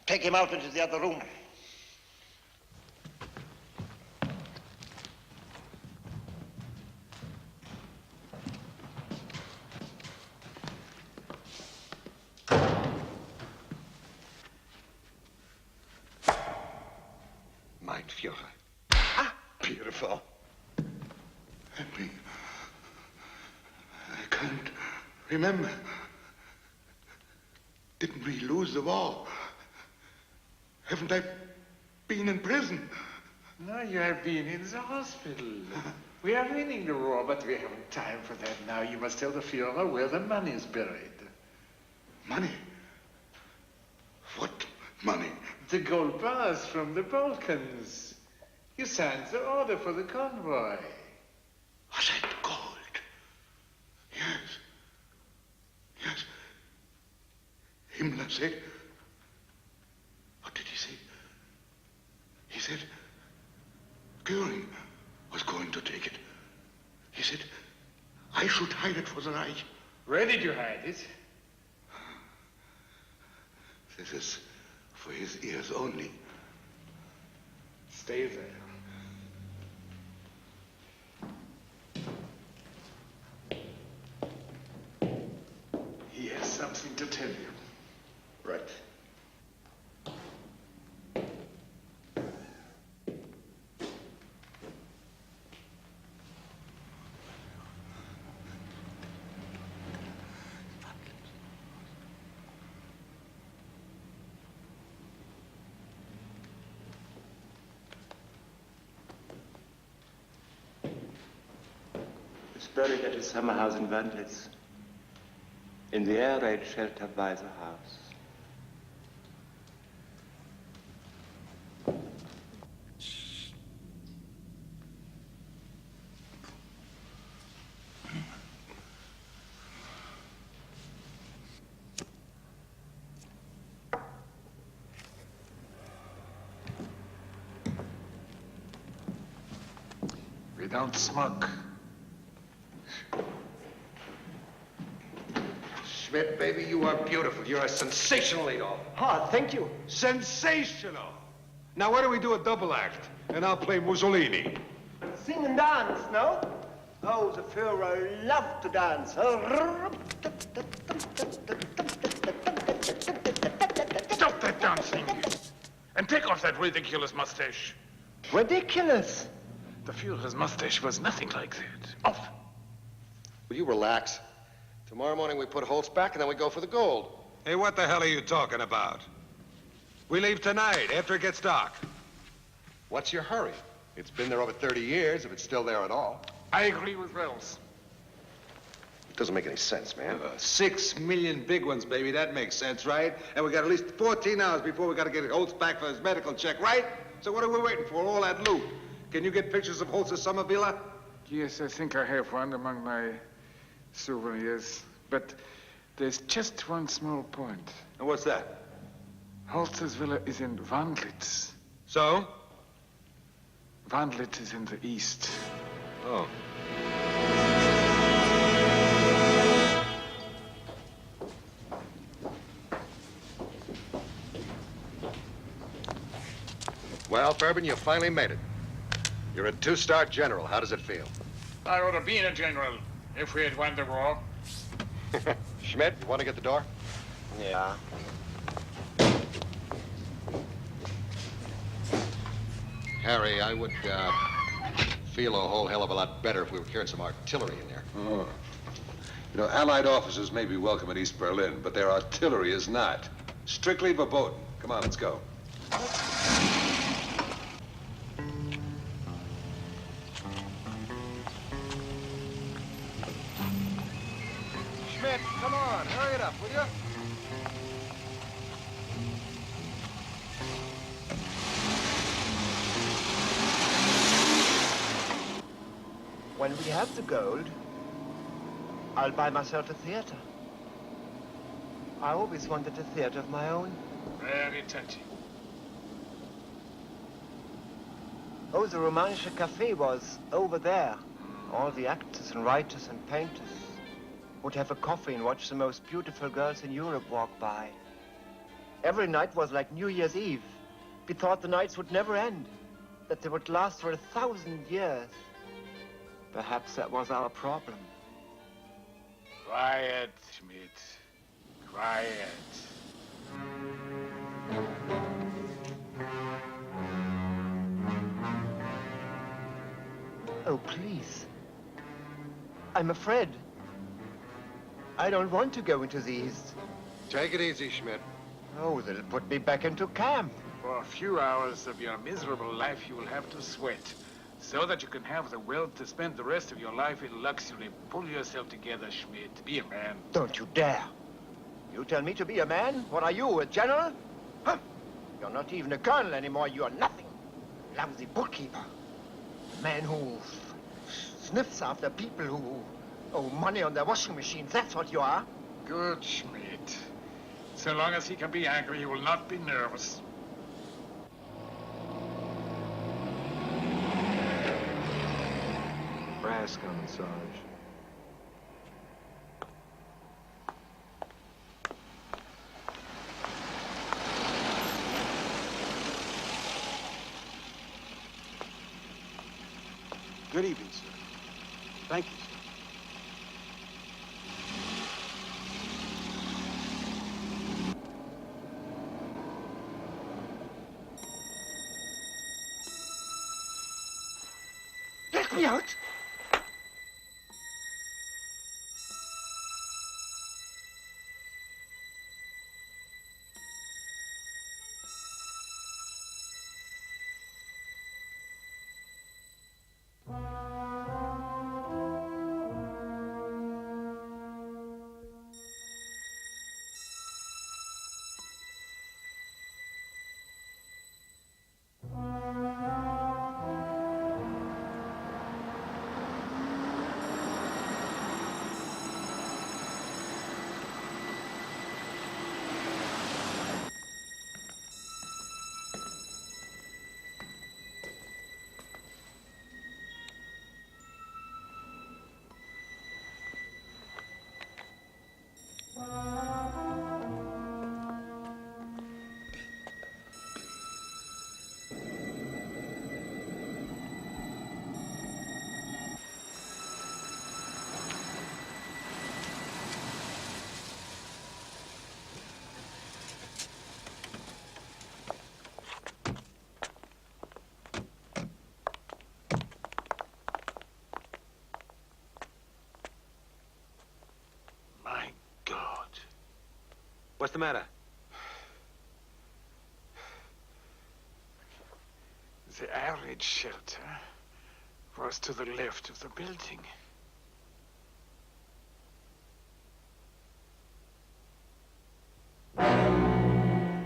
Take him out into the other room. Mein Führer. Beautiful. I can't remember. Didn't we lose the war? Haven't I been in prison? No, you have been in the hospital. We are winning the war, but we haven't time for that now. You must tell the Führer where the money is buried. Money? What money? The gold bars from the Balkans. You signed the order for the convoy. Was it gold? Yes. Yes. Himmler said... What did he say? He said... Göring was going to take it. He said... I should hide it for the Reich. Where did you hide it? This is for his ears only. Stay there. He has something to tell you. Right. Buried at his summer house in Wandlitz, in the air raid shelter by the house. We don't smoke. Schmidt, baby, you are beautiful. You're a sensational Adolf. Ah, thank you. Sensational. Now, why don't we do a double act, and I'll play Mussolini. Sing and dance, no? Oh, the Führer loved to dance. Stop that dancing! And take off that ridiculous mustache. Ridiculous. The Führer's mustache was nothing like that. Off. Will you relax? Tomorrow morning we put Holtz back and then we go for the gold. Hey, what the hell are you talking about? We leave tonight, after it gets dark. What's your hurry? It's been there over 30 years, if it's still there at all. I agree with Wells. It doesn't make any sense, man. 6 million big ones, baby. That makes sense, right? And we got at least 14 hours before we got to get Holtz back for his medical check, right? So what are we waiting for? All that loot. Can you get pictures of Holtz's summer villa? Yes, I think I have one among my souvenirs. But there's just one small point. And what's that? Holtz's villa is in Wandlitz. So? Wandlitz is in the east. Oh. Well, Fairbairn, you finally made it. You're a 2-star general. How does it feel? I would have been a general if we had won the war. Schmidt, you want to get the door? Yeah. Harry, I would feel a whole hell of a lot better if we were carrying some artillery in there. Oh. You know, Allied officers may be welcome in East Berlin, but their artillery is not. Strictly verboten. Come on, let's go. Schmidt, come on, hurry it up, will you? When we have the gold, I'll buy myself a theater. I always wanted a theater of my own. Very touching. Oh, the Romanische Café was over there. All the actors and writers and painters would have a coffee and watch the most beautiful girls in Europe walk by. Every night was like New Year's Eve. We thought the nights would never end, that they would last for 1,000 years. Perhaps that was our problem. Quiet, Schmidt. Quiet. Oh, please. I'm afraid. I don't want to go into the East. Take it easy, Schmidt. Oh, they'll put me back into camp. For a few hours of your miserable life, you will have to sweat, so that you can have the wealth to spend the rest of your life in luxury. Pull yourself together, Schmidt. Be a man. Don't you dare. You tell me to be a man? What are you, a general? Huh. You're not even a colonel anymore. You're nothing. Lousy bookkeeper. A man who sniffs after people who owe money on their washing machines. That's what you are. Good, Schmidt. So long as he can be angry, he will not be nervous. Brass coming, Sarge. Good evening, sir. Thank you, sir. Let me out! What's the matter? The air raid shelter was to the left of the building.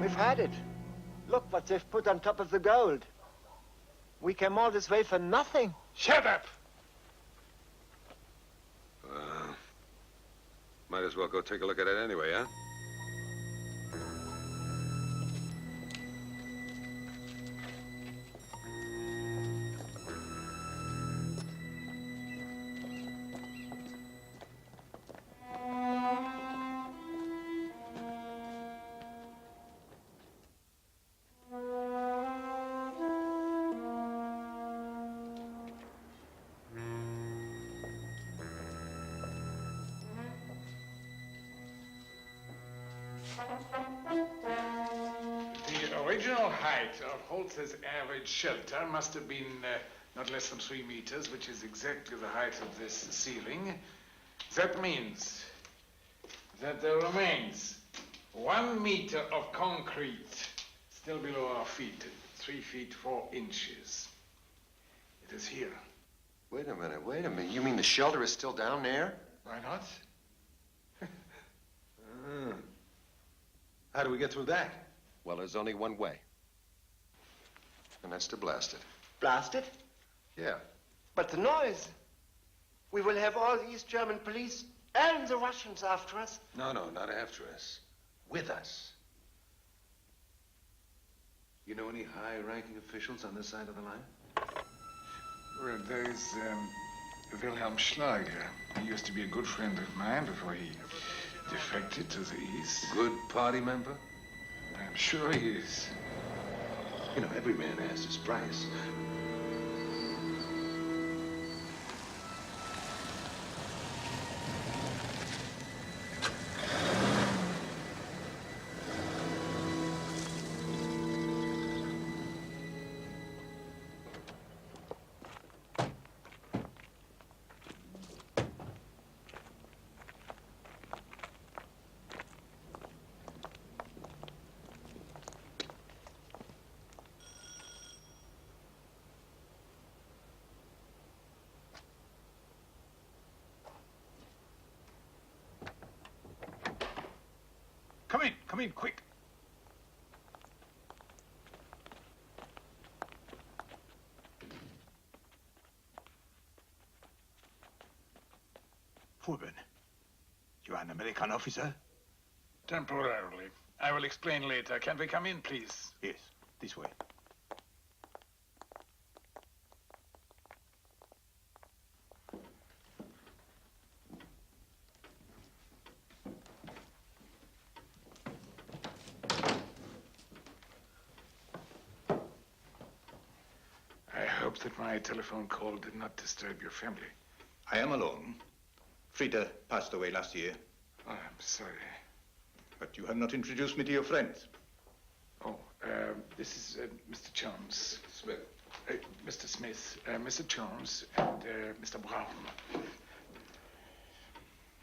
We've had it. Look what they've put on top of the gold. We came all this way for nothing. Shut up! Might as well go take a look at it anyway, huh? The original height of Holtz's air raid shelter must have been not less than 3 meters, which is exactly the height of this ceiling. That means that there remains 1 meter of concrete still below our feet, 3 feet 4 inches. It is here. Wait a minute. You mean the shelter is still down there? Why not? How do we get through that? Well, there's only one way. And that's to blast it. Blast it? Yeah. But the noise. We will have all the East German police and the Russians after us. No, not after us. With us. You know any high-ranking officials on this side of the line? Well, there's Wilhelm Schlager. He used to be a good friend of mine before he defected to the East. Good party member? I'm sure he is. You know, every man has his price. Come in, quick. Furban, you are an American officer? Temporarily. I will explain later. Can we come in, please? Yes, this way. I hope that my telephone call did not disturb your family. I am alone. Frida passed away last year. Oh, I'm sorry. But you have not introduced me to your friends. Oh, this is Mr. Chalmers. Smith. Mr. Smith, Mr. Chalmers, and Mr. Brown.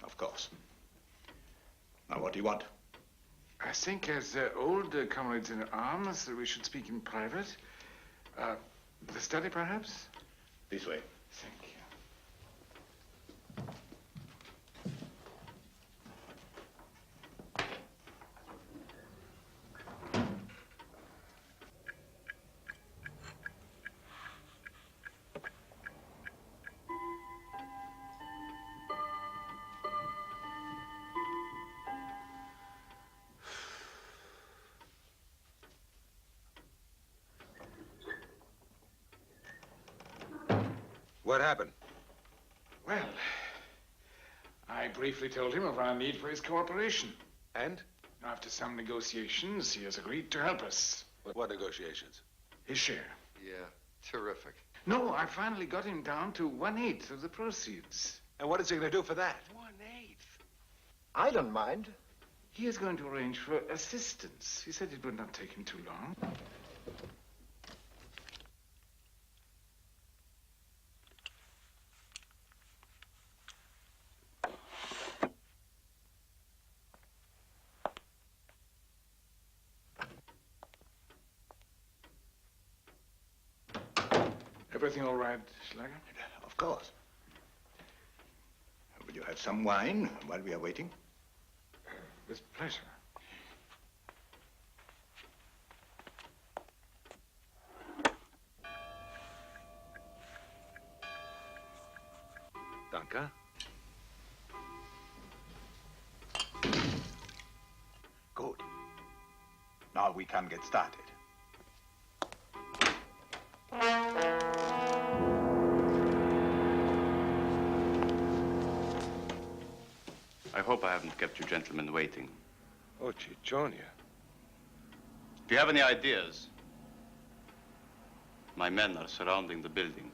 Of course. Now, what do you want? I think as old comrades in arms, we should speak in private. The study, perhaps? This way. Thank you. What happened? Well, I briefly told him of our need for his cooperation. And? After some negotiations, he has agreed to help us. What negotiations? His share. Yeah, terrific. No, I finally got him down to 1/8 of the proceeds. And what is he going to do for that? 1/8. I don't mind. He is going to arrange for assistance. He said it would not take him too long. Everything all right, Schlager? Of course. Will you have some wine while we are waiting? With pleasure. Danke. Good. Now we can get started. I hope I haven't kept you gentlemen waiting. Oh, Ciccionia. If you have any ideas, my men are surrounding the building.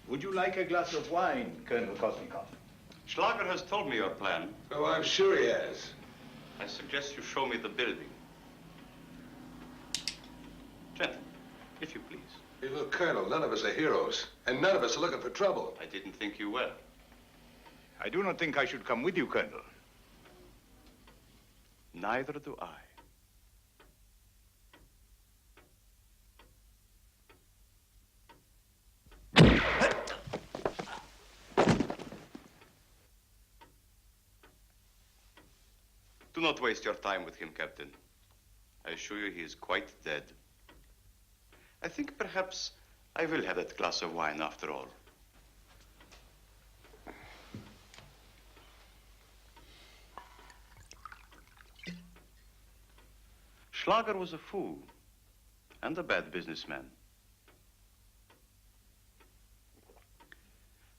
Would you like a glass of wine, Colonel Kosnikov? Schlager has told me your plan. Oh, I'm sure he has. I suggest you show me the building. Gentlemen, if you please. Hey, look, Colonel, none of us are heroes, and none of us are looking for trouble. I didn't think you were. I do not think I should come with you, Colonel. Neither do I. Do not waste your time with him, Captain. I assure you he is quite dead. I think perhaps I will have that glass of wine after all. Schlager was a fool and a bad businessman.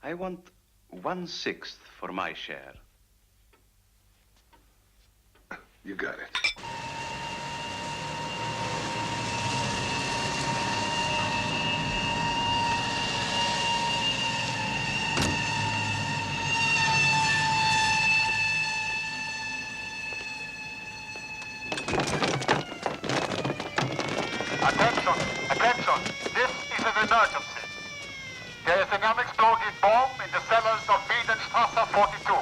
I want 1/6 for my share. You got it. Attention, this is an emergency. There is an unexploded bomb in the cellars of Wiedenstrasse 42.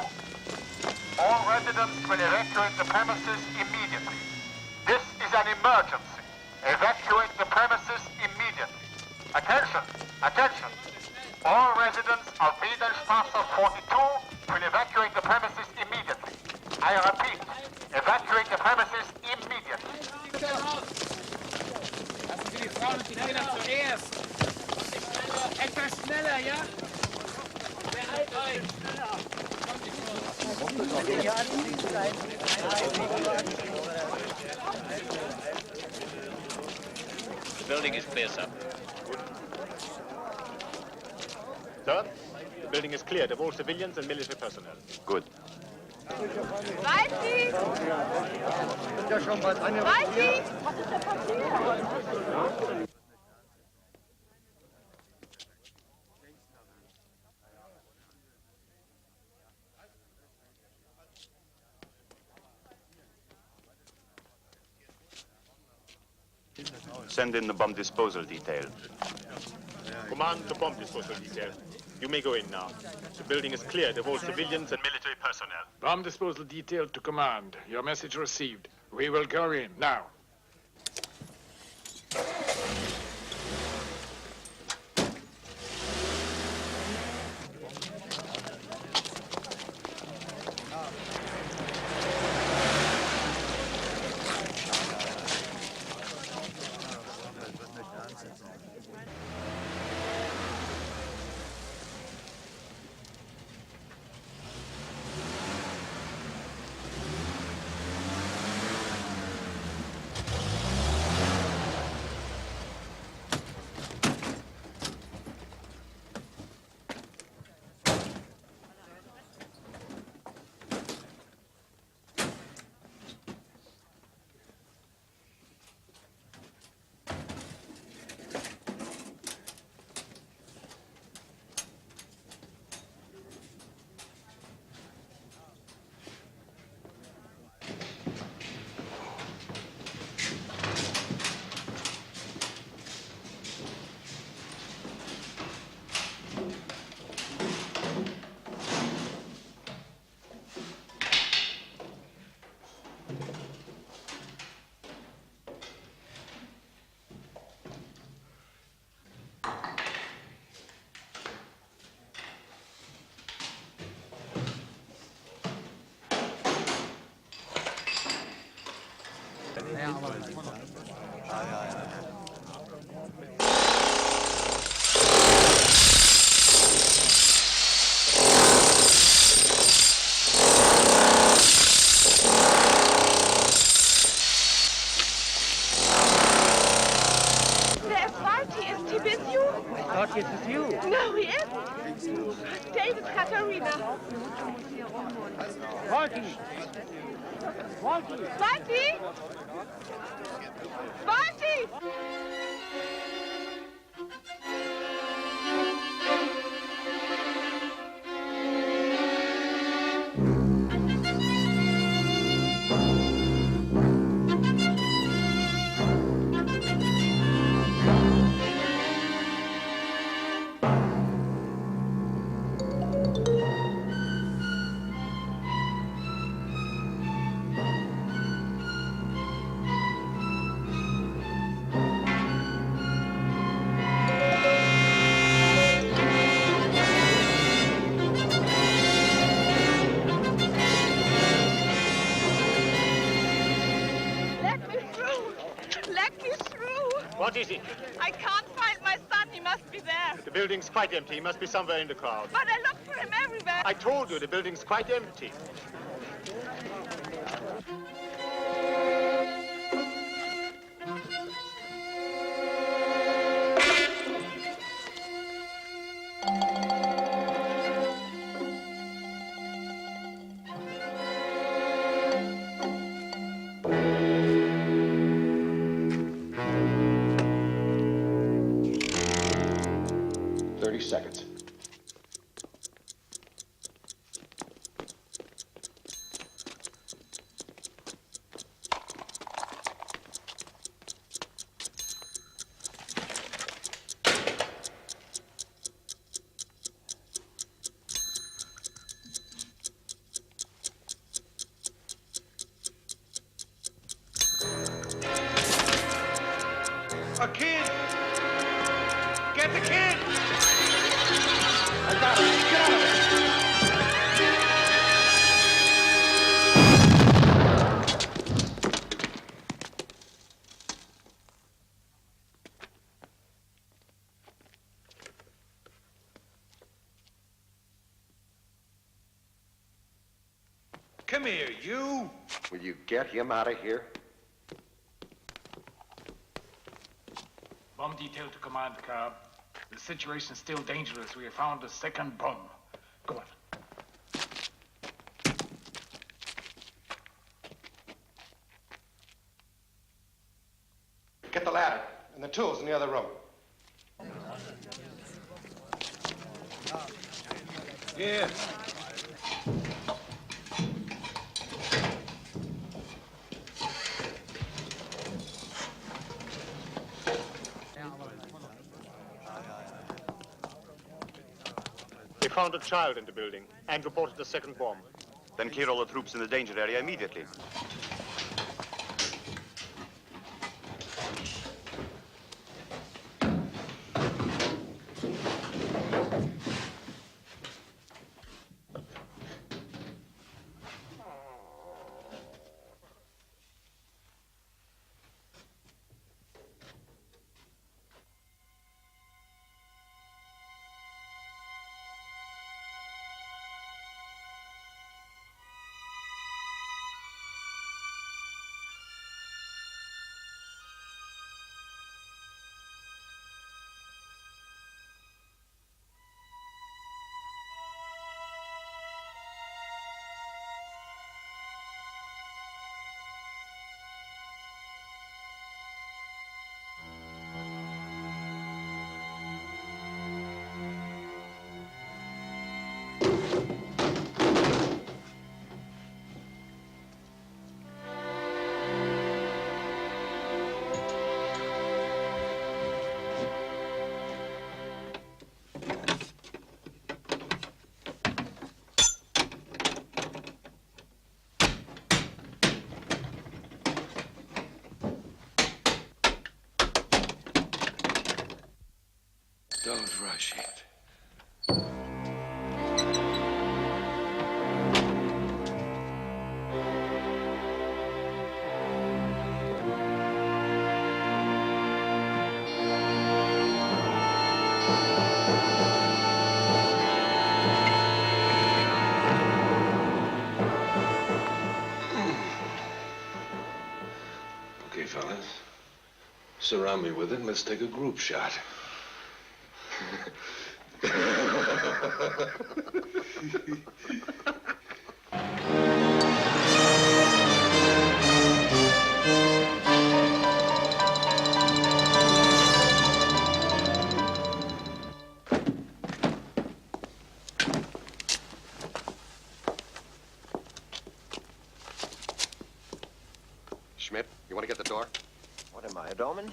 All residents will evacuate the premises immediately. This is an emergency. Evacuate the premises immediately. Attention, attention. All residents of Wiedenstrasse 42 will evacuate the premises immediately. I repeat, evacuate the premises immediately. Lassen Sie die Frauen und die Kinder zuerst. Etwas schneller, ja? Beeilt euch! Schneller! The building is clear, sir. Sir, the building is cleared of all civilians and military personnel. Good. Walti! Walti! Was ist denn passiert? Send in the bomb disposal detail. Command the bomb disposal detail. You may go in now. The building is cleared of all civilians and military personnel. Bomb disposal detail to command. Your message received. We will go in now. I thought this was you. No, he isn't. David Katarina. Walkie! Walkie! Walkie! Walkie! What is it? I can't find my son. He must be there. The building's quite empty. He must be somewhere in the crowd. But I looked for him everywhere. I told you the building's quite empty. Seconds. A kid! Get the kid! I got him. Get out of there. Come here, you! Will you get him out of here? Bomb detail to command, Cobb. The situation's still dangerous. We have found a second bomb. Go on. Get the ladder and the tools in the other room. Here. They found a child in the building and reported a second bomb. Then clear all the troops in the danger area immediately. Don't rush it. Okay, fellas. Surround me with it and let's take a group shot. Schmidt, you want to get the door? What am I, a doorman?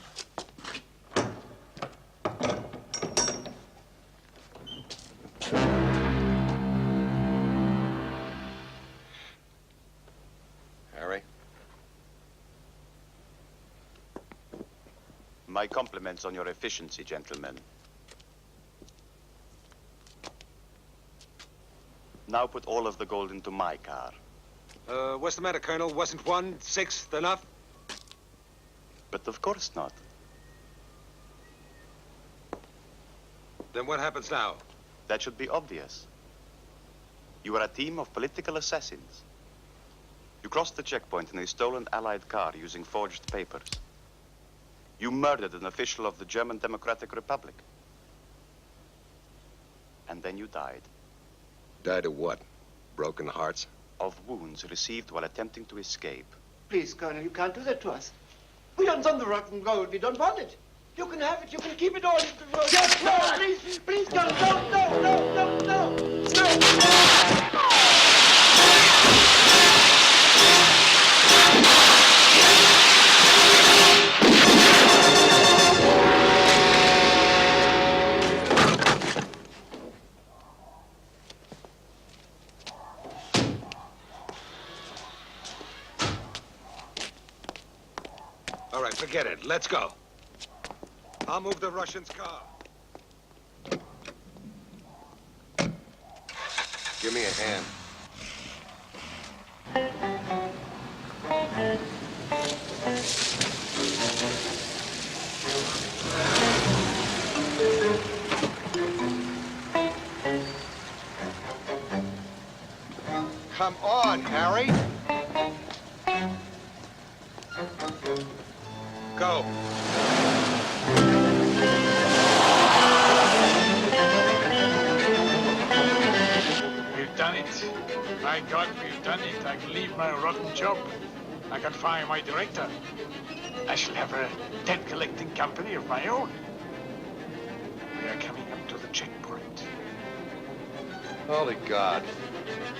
Harry? My compliments on your efficiency, gentlemen. Now put all of the gold into my car. What's the matter, Colonel? Wasn't 1/6 enough? But of course not. Then what happens now? That should be obvious. You are a team of political assassins. You crossed the checkpoint in a stolen Allied car using forged papers. You murdered an official of the German Democratic Republic. And then you died. Died of what? Broken hearts? Of wounds received while attempting to escape. Please, Colonel, you can't do that to us. We aren't on the rotten gold. We don't want it. You can have it. You can keep it all. Just no, please, please, Colonel. No. All right, forget it. Let's go. I'll move the Russian's car. Give me a hand. Come on, Harry. Go. We've done it. My God, we've done it. I can leave my rotten job. I can fire my director. I shall have a debt collecting company of my own. We are coming up to the checkpoint. Holy God.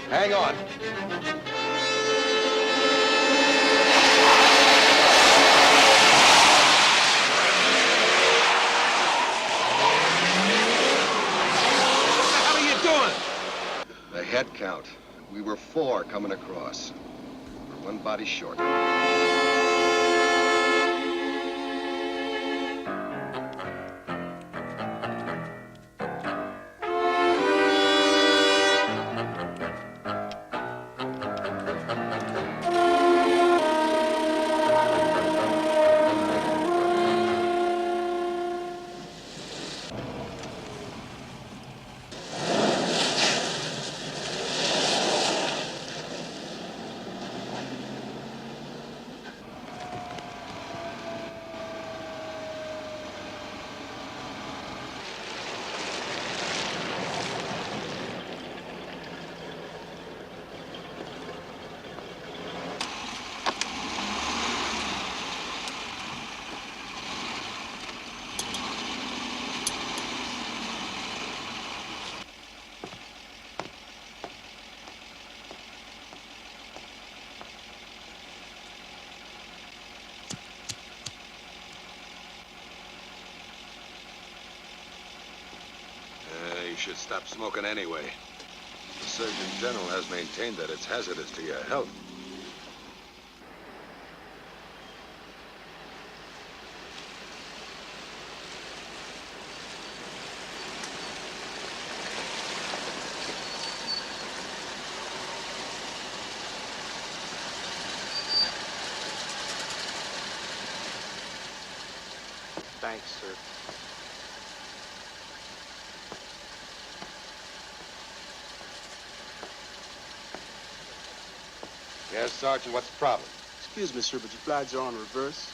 Hang on. The head count. We were 4 coming across. We're 1 body short. You should stop smoking anyway. The Surgeon General has maintained that it's hazardous to your health. Thanks, sir. Yes, Sergeant, what's the problem? Excuse me, sir, but your flags are on reverse.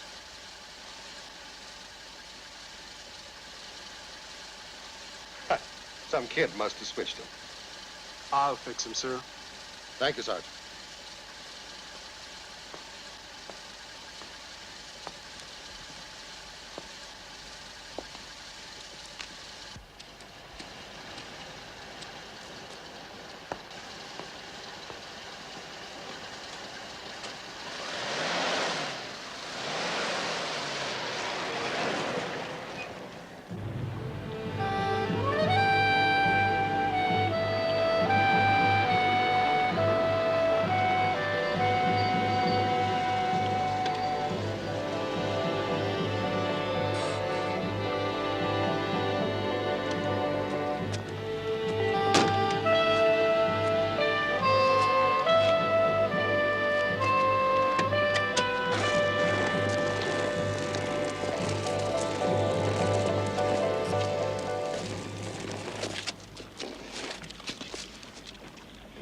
Some kid must have switched him. I'll fix him, sir. Thank you, Sergeant.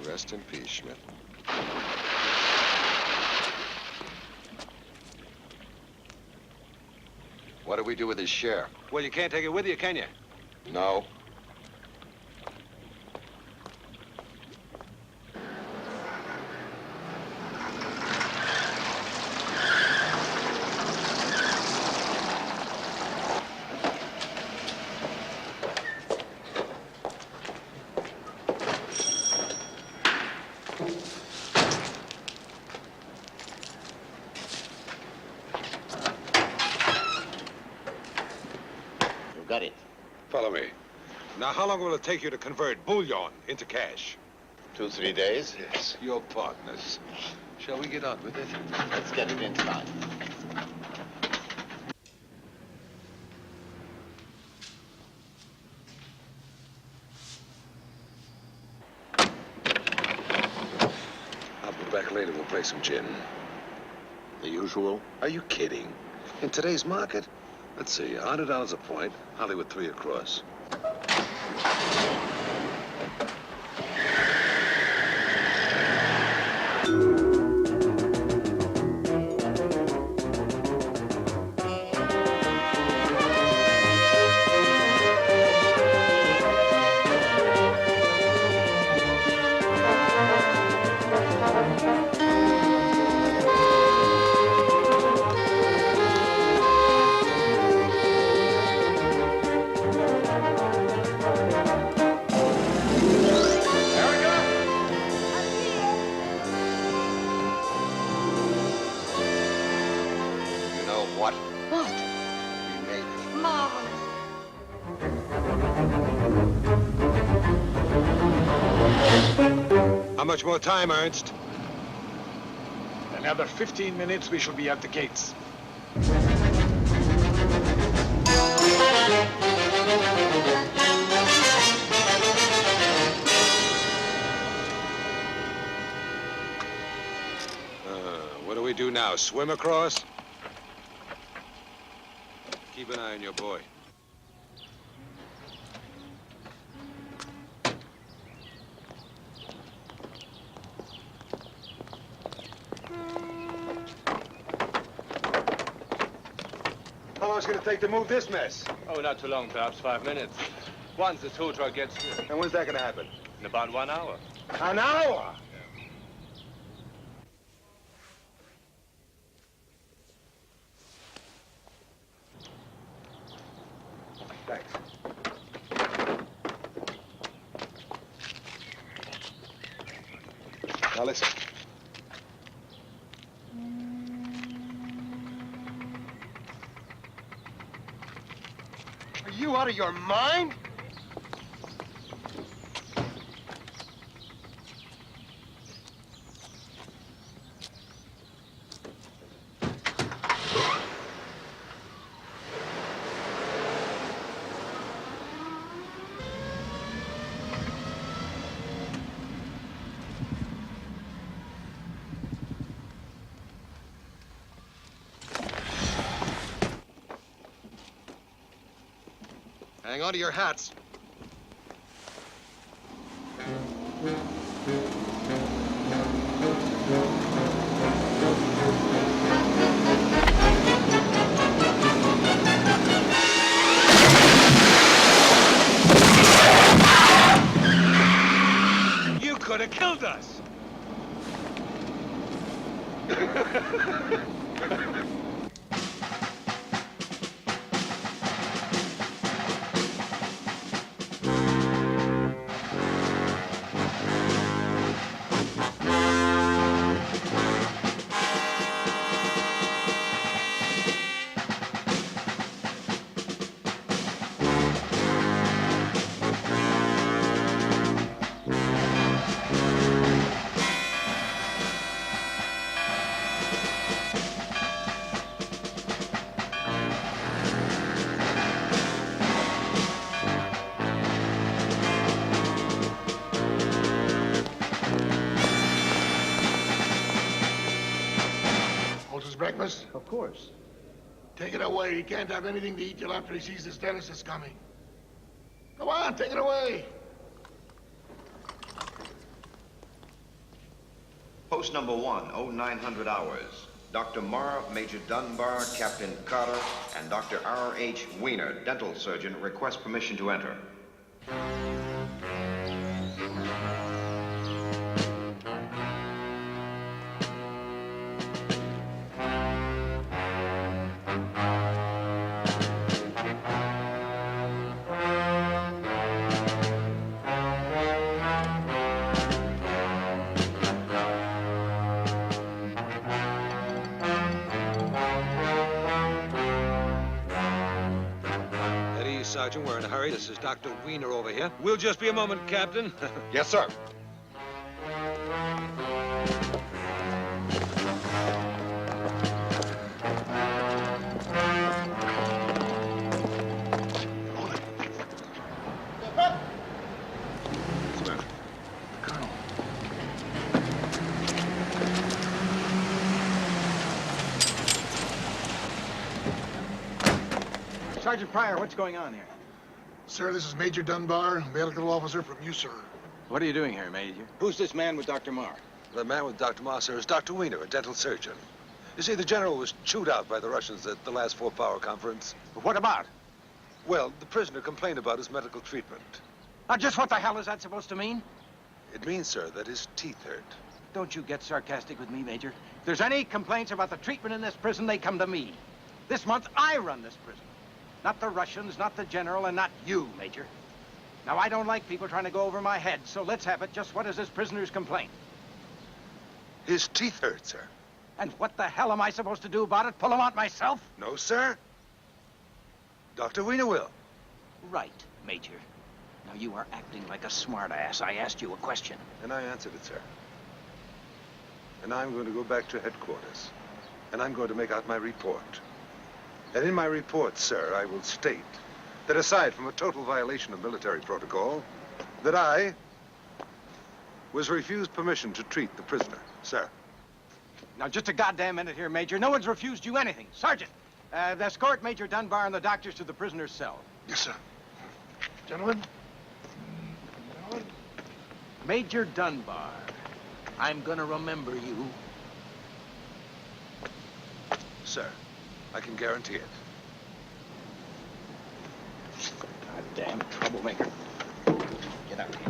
Rest in peace, Schmidt. What do we do with his share? Well, you can't take it with you, can you? No. Got it. Follow me. Now, how long will it take you to convert bullion into cash? 2-3 days. Yes, your partners. Shall we get on with it? Let's get it inside. I'll be back later. We'll play some gin. The usual? Are you kidding? In today's market? Let's see, $100 a point, Hollywood 3 across. How much more time, Ernst? Another 15 minutes, we shall be at the gates. What do we do now? Swim across? Keep an eye on your boy. How long is it going to take to move this mess? Oh, not too long, perhaps 5 minutes. Once the tow truck gets here. And when's that going to happen? In about 1 hour. An hour? Thanks. Now listen. Are you out of your mind? Hang on to your hats. killed us. Breakfast? Of course. Take it away. He can't have anything to eat till after he sees this dentist is coming. Come on, take it away. Post number 1, 0900 hours. Dr. Marr, Major Dunbar, Captain Carter, and Dr. R.H. Wiener, dental surgeon, request permission to enter. Sergeant, we're in a hurry. This is Dr. Wiener over here. We'll just be a moment, Captain. Yes, sir. Sergeant Pryor, what's going on here? Sir, this is Major Dunbar, medical officer from USER. What are you doing here, Major? Who's this man with Dr. Marr? The man with Dr. Marr, sir, is Dr. Wiener, a dental surgeon. You see, the general was chewed out by the Russians at the last four-power conference. But what about? Well, the prisoner complained about his medical treatment. Now, just what the hell is that supposed to mean? It means, sir, that his teeth hurt. Don't you get sarcastic with me, Major. If there's any complaints about the treatment in this prison, they come to me. This month, I run this prison. Not the Russians, not the general, and not you, Major. Now, I don't like people trying to go over my head, so let's have it. Just what is this prisoner's complaint? His teeth hurt, sir. And what the hell am I supposed to do about it? Pull them out myself? No, sir. Dr. Wiener will. Right, Major. Now, you are acting like a smartass. I asked you a question. And I answered it, sir. And I'm going to go back to headquarters. And I'm going to make out my report. And in my report, sir, I will state that aside from a total violation of military protocol, that I was refused permission to treat the prisoner, sir. Now, just a goddamn minute here, Major. No one's refused you anything. Sergeant, escort Major Dunbar and the doctors to the prisoner's cell. Yes, sir. Gentlemen. Major Dunbar, I'm gonna remember you. Sir, I can guarantee it. Goddamn troublemaker. Get out here.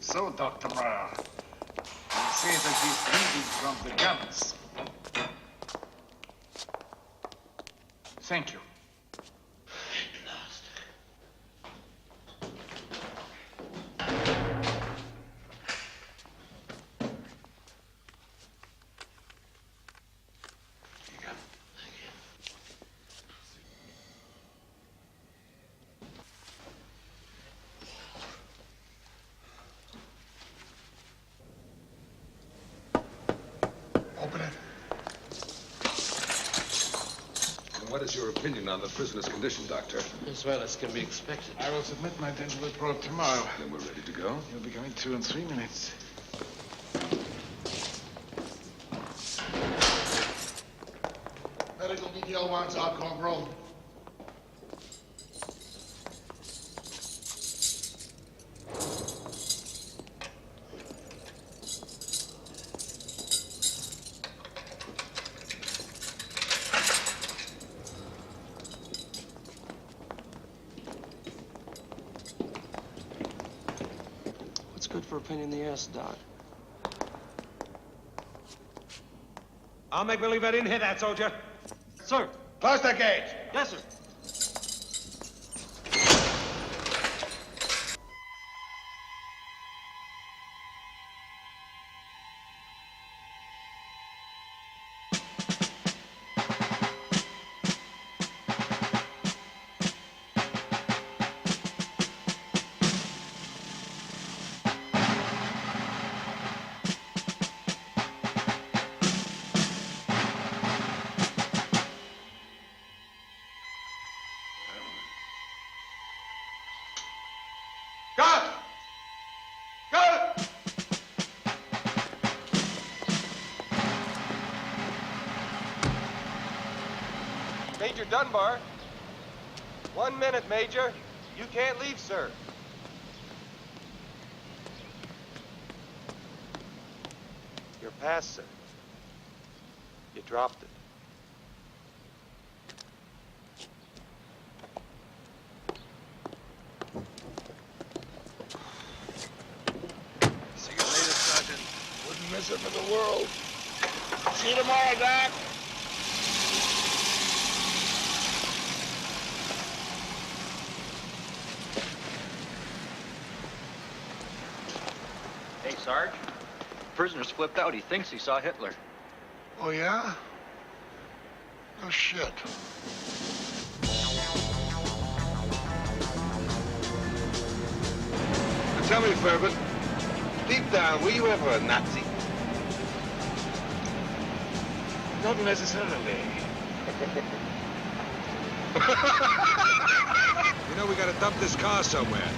So, Dr. Marr, you say that he's bleeding from the guns. Thank you. What is your opinion on the prisoner's condition, Doctor? As well as can be expected. I will submit my dental report tomorrow. Then we're ready to go. You'll be coming through in 3 minutes. Medical detail wants alcohol room. good for a pain in the ass, Doc. I'll make believe I didn't hit that soldier. Sir. Close the gate. Yes, sir. Major Dunbar. 1 minute, Major. You can't leave, sir. Your pass, sir. You dropped it. See you later, Sergeant. Wouldn't miss it for the world. See you tomorrow, Doc. Hey, Sarge. Prisoner's flipped out. He thinks he saw Hitler. Oh, yeah? Oh, shit. Now tell me, Fervin, deep down, were you ever a Nazi? Not necessarily. You know, we gotta dump this car somewhere.